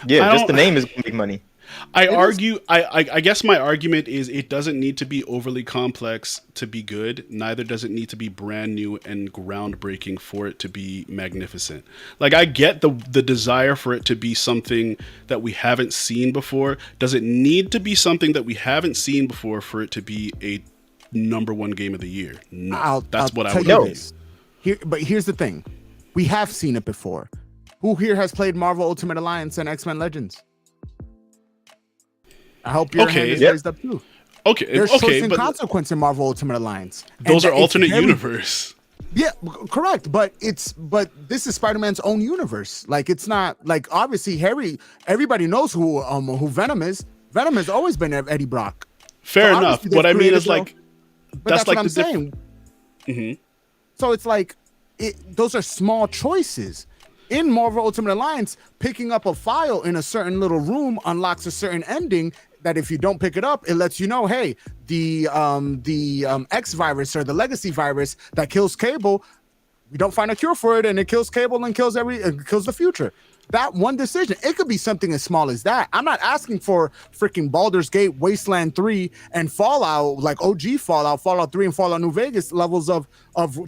Yeah, I just the don't- name is gonna make money. I guess my argument is it doesn't need to be overly complex to be good. Neither does it need to be brand new and groundbreaking for it to be magnificent. Like, I get the desire for it to be something that we haven't seen before. Does it need to be something that we haven't seen before for it to be a #1 game of the year? No. That's what I would tell argue. you this. But here's the thing. We have seen it before. Who here has played Marvel Ultimate Alliance and X-Men Legends? I hope your hand is raised up too. Okay, There's choice and but consequence in Marvel Ultimate Alliance. those are alternate universe. Yeah, correct. But this is Spider-Man's own universe. Like, it's not like, obviously everybody knows who Venom is. Venom has always been Eddie Brock. Fair So enough. obviously What I they've mean created is like but that's like what I'm the saying. Mhm. So it's like those are small choices. In Marvel Ultimate Alliance, picking up a file in a certain little room unlocks a certain ending that if you don't pick it up, it lets you know, hey, the X virus or the legacy virus that kills Cable, we don't find a cure for it, and it kills Cable and kills the future. That one decision, it could be something as small as that. I'm not asking for freaking Baldur's Gate, Wasteland 3, and Fallout, like OG Fallout 3, and Fallout New Vegas levels of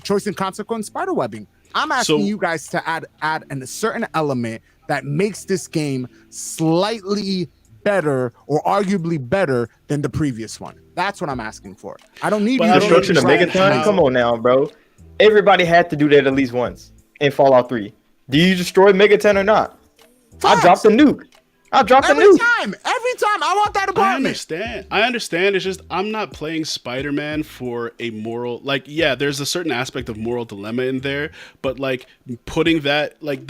choice and consequence spiderwebbing. I'm asking you guys to add a certain element that makes this game slightly better or arguably better than the previous one. That's what I'm asking for. I don't need you to destruction of Megaton. Come on now, bro. Everybody had to do that at least once in Fallout 3. Do you destroy Megaton or not? Facts. I dropped the nuke. Every time. I want that apartment. I understand. It's just I'm not playing Spider-Man for a moral. Like, yeah, there's a certain aspect of moral dilemma in there, but like putting that, like,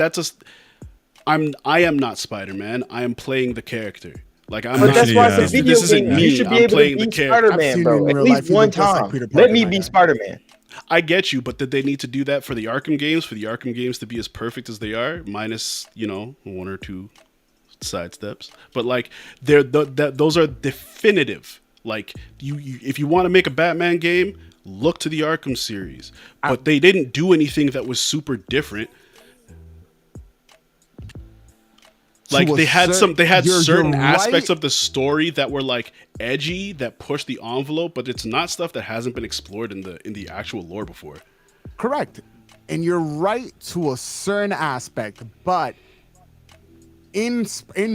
I am not Spider-Man. I am playing the character. Like, I'm But not. that's why it's a video This isn't game. me. You should be I'm able playing to the be character. Spider-Man, bro. At least one time. Let me be Spider-Man. I get you, but did they need to do that for the Arkham games? For the Arkham games to be as perfect as they are, minus, one or two sidesteps. But like, those are definitive. Like, you if you want to make a Batman game, look to the Arkham series. But they didn't do anything that was super different. Like, they had certain aspects of the story that were like edgy, that pushed the envelope, but it's not stuff that hasn't been explored in the actual lore before. Correct. And you're right to a certain aspect, but in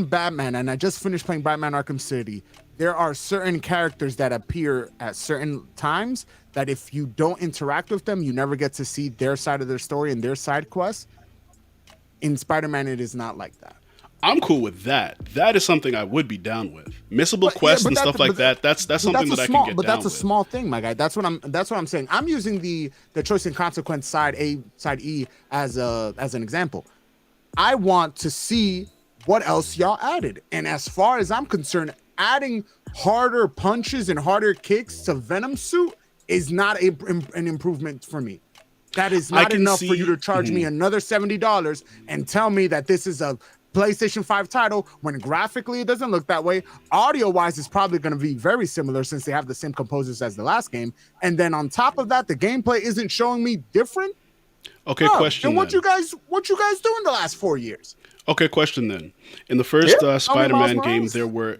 Batman, and I just finished playing Batman Arkham City, there are certain characters that appear at certain times that if you don't interact with them, you never get to see their side of their story and their side quests. In Spider-Man, it is not like that. I'm cool with that. That is something I would be down with. Missable quests and stuff like that. That's something that I can get down with. But that's a small thing, my guy. That's what I'm saying. I'm using the choice and consequence side E as an example. I want to see what else y'all added. And as far as I'm concerned, adding harder punches and harder kicks to Venom suit is not an improvement for me. That is not enough for you to charge me another $70 and tell me that this is a PlayStation 5 title when graphically it doesn't look that way. Audio wise, it's probably going to be very similar since they have the same composers as the last game. And then on top of that, the gameplay isn't showing me different. Okay, question. Then what you guys do in the last 4 years? Okay, question then. In the first Spider-Man game, there were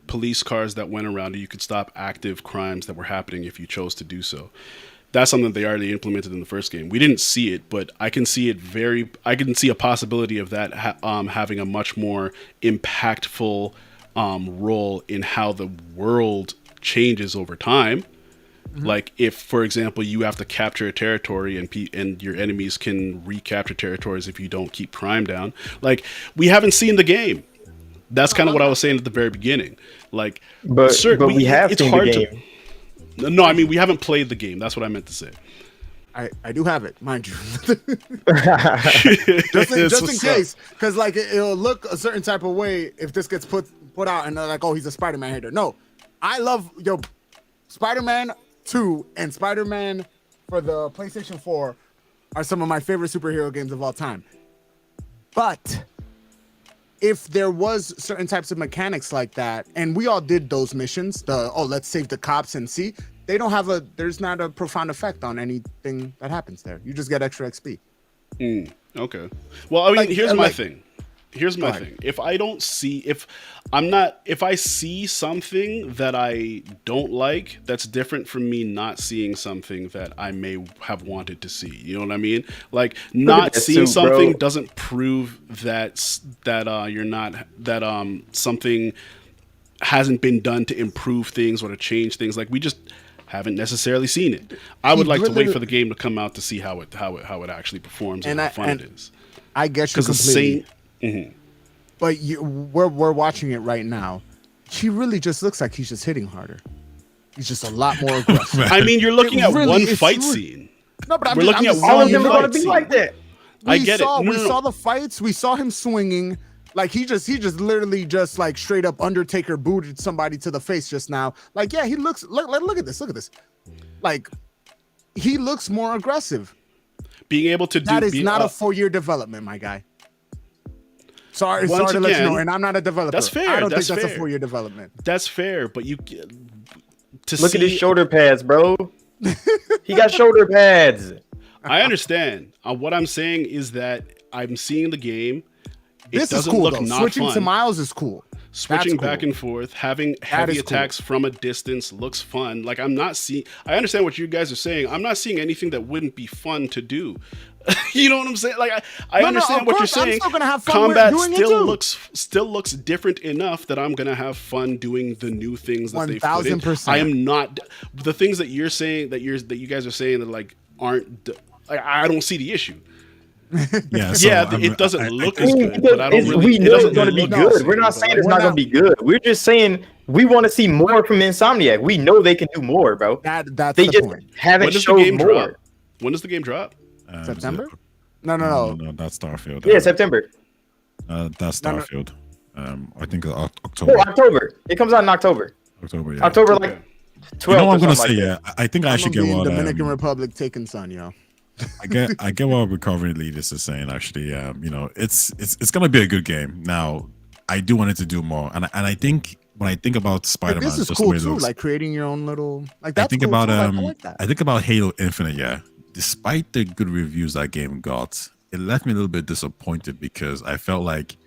police cars that went around and you could stop active crimes that were happening if you chose to do so. That's something they already implemented in the first game. We didn't see it, but I can see a possibility of that having a much more impactful role in how the world changes over time. Mm-hmm. Like, if, for example, you have to capture a territory and your enemies can recapture territories if you don't keep crime down. Like, we haven't seen the game. That's kind of what I was saying at the very beginning. Like, but we have seen the game. No, I mean, we haven't played the game. That's what I meant to say. I do have it, mind you. just in case, because like it'll look a certain type of way if this gets put out and they're like, oh, he's a Spider-Man hater. No, I love Spider-Man 2 and Spider-Man for the PlayStation 4 are some of my favorite superhero games of all time. But if there was certain types of mechanics like that, and we all did those missions, let's save the cops and see, there's not a profound effect on anything that happens there. You just get extra XP. Okay. Well, I mean, here's my thing. Here's my thing. If I see something that I don't like, that's different from me not seeing something that I may have wanted to see. You know what I mean? Like not seeing something doesn't prove that you're not that something hasn't been done to improve things or to change things. Like we just haven't necessarily seen it. I would like to wait for the game to come out to see how it actually performs and how fun it is. I get you completely. Mm-hmm. But we're watching it right now. He really just looks like he's just hitting harder. He's just a lot more aggressive. I mean, you're looking at one fight scene. No, but we're looking at all of them are going to be like that. I get it. We saw the fights. We saw him swinging. Like he just literally just like straight up Undertaker booted somebody to the face just now. Like yeah, he looks. Look at this. Like he looks more aggressive. Being able to that is not a 4-year development, my guy. Sorry to let you know, and I'm not a developer. That's fair. I don't think that's a 4-year development. That's fair, but you look at his shoulder pads, bro. He got shoulder pads. I understand. What I'm saying is that I'm seeing the game. This is cool though. Switching to Miles is cool. Switching back and forth, having heavy attacks from a distance looks fun. Like I understand what you guys are saying. I'm not seeing anything that wouldn't be fun to do. You know what I'm saying? Like I understand what you're saying. I'm still gonna have fun Combat doing still looks different enough that I'm gonna have fun doing the new things that they've put in. 1000%. I am not the things that you're saying that you guys are saying that like aren't. Like, I don't see the issue. It doesn't look as good, but I don't really. We know it's going to be good. We're not saying it's not going to be good. We're just saying we want to see more from Insomniac. We know they can do more, bro. That's they the just point. haven't shown more. When does the game drop? September? No, that's Starfield. Yeah, September. That's Starfield. I think October. Oh, October. It comes out in October. October, yeah. October, like 12. You know what I'm gonna say? Yeah, I think I should get what Dominican Republic taking son, yo. I get what Recovery Leaders is saying. Actually, it's gonna be a good game. Now, I do want it to do more, and I think when I think about Spider-Man, this is cool too. Like creating your own little like that's I think cool about too. I like that. I think about Halo Infinite. Yeah, despite the good reviews that game got, it left me a little bit disappointed because I felt like,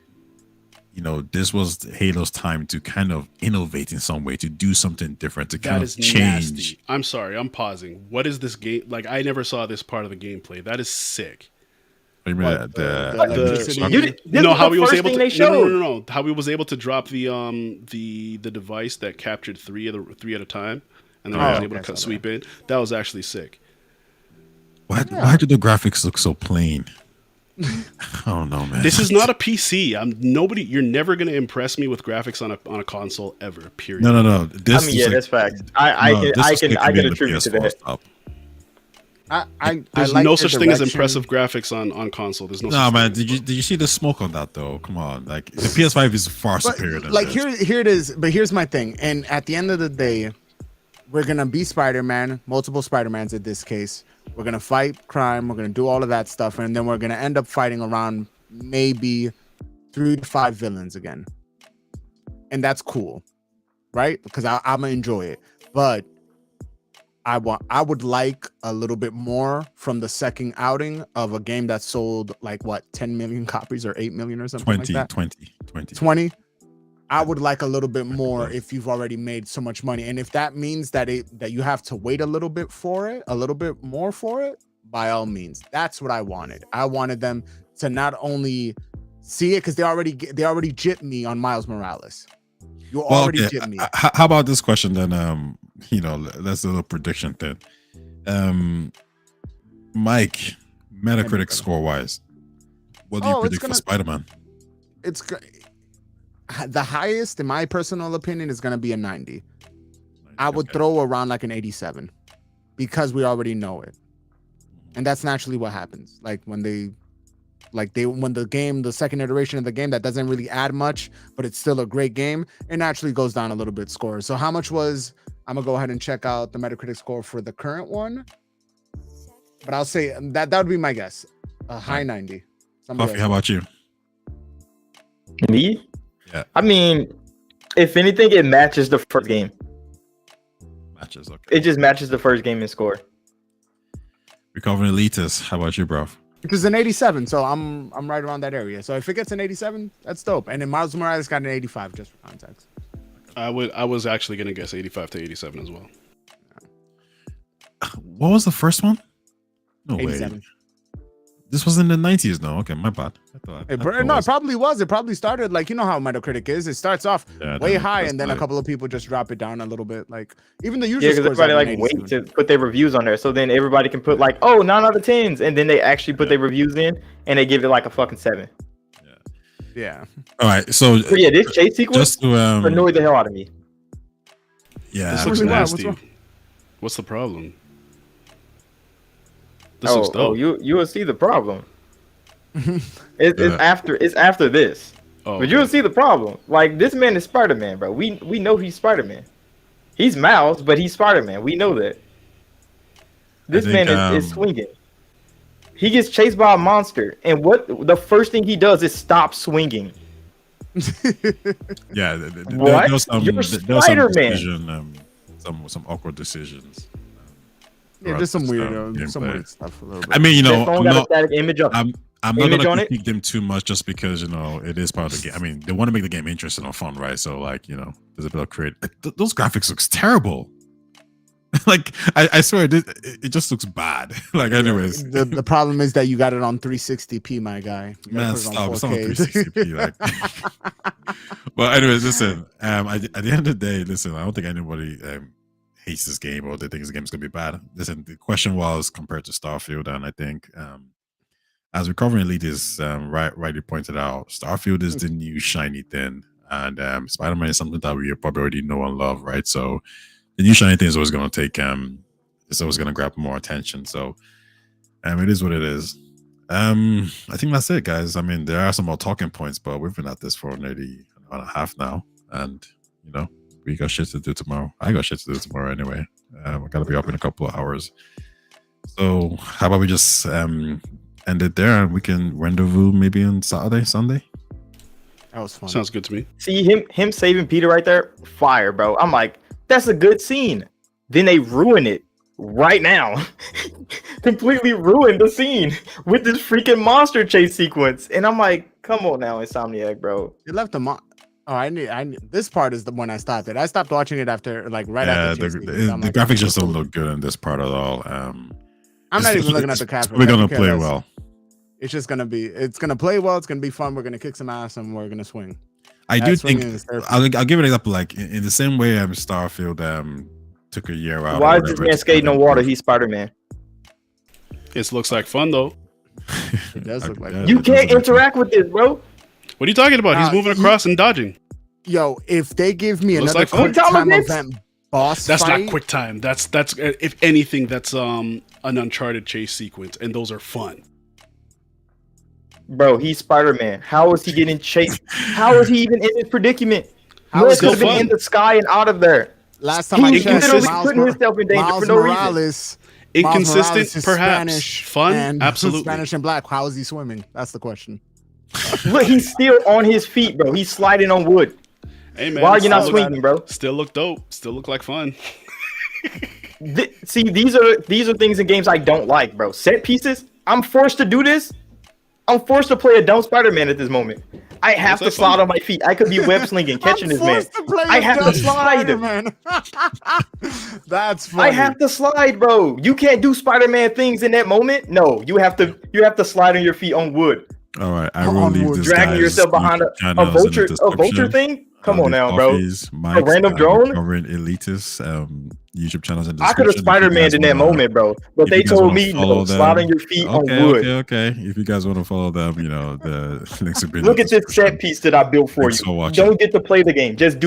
this was Halo's time to kind of innovate in some way, to do something different, to kind of change. Nasty. I'm sorry, I'm pausing. What is this game? Like, I never saw this part of the gameplay. That is sick. How he was able to drop the device that captured three at a time, and then was able to sweep in. That was actually sick. Why do the graphics look so plain? I don't know, man. This is not a PC. You're never gonna impress me with graphics on a console ever. Period. No. That's fact. I can attribute to that. There's no such thing as impressive graphics on console. There's no. No, man. Did you see the smoke on that though? Come on, like the PS5 is far superior than like this. here it is. But here's my thing. And at the end of the day, we're gonna be Spider-Man, multiple Spider-Mans in this case. We're going to fight crime. We're going to do all of that stuff. And then we're going to end up fighting around maybe 3 to 5 villains again. And that's cool, right? Because I'm going to enjoy it. But I would like a little bit more from the second outing of a game that sold like, 10 million copies or 8 million or something like that? 20. I would like a little bit more if you've already made so much money. And if that means that you have to wait a little bit more for it, by all means. That's what I wanted. I wanted them to not only see it, because they already gypped me on Miles Morales. You already gypped me. How about this question then? Let's do a prediction then. Mike, Metacritic score wise, what do you predict for Spider-Man? The highest, in my personal opinion, is going to be a 90. I would throw around like an 87 because we already know it. And that's naturally what happens. Like when the second iteration of the game that doesn't really add much, but it's still a great game, it naturally goes down a little bit score. So how much was, I'm going to go ahead and check out the Metacritic score for the current one. But I'll say that would be my guess. A high 90. Coffee, how about you? Me? Yeah. I mean, if anything, it matches the first game. Okay. It just matches the first game in score. Recovering Elitist, how about you, bro? which is an 87. So I'm right around that area. So if it gets an 87, that's dope. And then Miles Morales got an 85, just for context. I was actually gonna guess 85 to 87 as well. What was the first one? No 87. way. This was in the 90s, no? Okay, my bad. No, it probably was. It probably started like, you know how Metacritic is. It starts off way high, and then a couple of people just drop it down a little bit. Like even the user because everybody like wait to put their reviews on there, so then everybody can put like 9 out of 10s, and then they actually put their reviews in, and they give it like a fucking 7. Yeah. All right, so yeah, this chase sequence just to annoyed the hell out of me. Yeah, This looks What's wrong? nasty. What's What's the problem? This looks dope. You will see the problem. It's after this. Oh, But you will see the problem. Like, this man is Spider-Man, bro. We know he's Spider-Man. He's Miles, but he's Spider-Man. We know that. This man is swinging. He gets chased by a monster, and the first thing he does is stop swinging. Yeah, What? there was some Spider-Man. decision, some awkward decisions. Yeah, just some weird gameplay. stuff a little bit. I mean, you know, This phone got a static image up. I'm not image gonna on it? critique them too much just because, you know, it is part of the game. I mean, they want to make the game interesting or fun, right? So, like, you know, there's a bit of create. Those graphics looks terrible. Like, I swear, it just looks bad. Like, anyways, the problem is that you got it on 360p, my guy. man, stop! It's not 360p. Like, well, anyways, listen. At the end of the day, listen. I don't think anybody hates this game or they think this game is gonna be bad. Listen, the question was compared to Starfield, and I think as Recovering Elite is rightly pointed out, Starfield is the new shiny thing, and Spider-Man is something that we probably already know and love, right? So the new shiny thing is always going to take it's always going to grab more attention. So it is what it is. I think that's it, guys. I mean, there are some more talking points, but we've been at this for nearly an hour and a half now, and you know, we got shit to do tomorrow. I got shit to do tomorrow anyway. I gotta be up in a couple of hours. So how about we just end it there, and we can rendezvous maybe on Saturday, Sunday? That was fun. Sounds good to me. See him saving Peter right there, fire, bro. I'm like, that's a good scene. Then they ruin it right now. Completely ruined the scene with this freaking monster chase sequence. And I'm like, come on now, Insomniac, bro. It left them. I need. This part is the one I stopped it. I stopped watching it after, like, right after. The graphics just don't look good in this part at all. I'm not even looking at the graphics. We're gonna play well. It's just gonna be. It's gonna play well. It's gonna be fun. We're gonna kick some ass and we're gonna swing. I do think I'll give an example. Like in the same way, Starfield took a year out. Why is this man skating on water? He's Spider-Man. It looks like fun though. It does look like you can't interact with this, bro. What are you talking about? He's moving across and dodging. Yo, if they give me Looks another like fun. quick time event boss That's fight, not quick time. That's if anything, that's an Uncharted chase sequence, and those are fun. Bro, he's Spider-Man. How is he getting chased? How is he even in this predicament? How is he been in the sky and out of there? Last time I He's checked, literally putting himself in danger for no reason. Inconsistent, perhaps. Spanish Fun, and absolutely. Spanish and black. How is he swimming? That's the question. Look, he's still on his feet, bro. He's sliding on wood. Hey man, why are you not swinging, bro? Still look dope. Still look like fun. See, these are things in games I don't like, bro. Set pieces. I'm forced to do this. I'm forced to play a dumb Spider-Man at this moment. I have to slide on my feet. I could be web slinging, catching this man. I have to slide. That's funny. I have to slide, bro. You can't do Spider-Man things in that moment. No, you have to slide on your feet on wood. All right, I will leave this. Dragging yourself behind a vulture thing. Come on now, bro. A random drone. Covering elitist YouTube channels and. I could have Spider-Man in that moment, bro. But they told me no, slide on your feet on wood. Okay. If you guys want to follow them, you know the links will be. Look at this set piece that I built for you. Don't get to play the game. Just do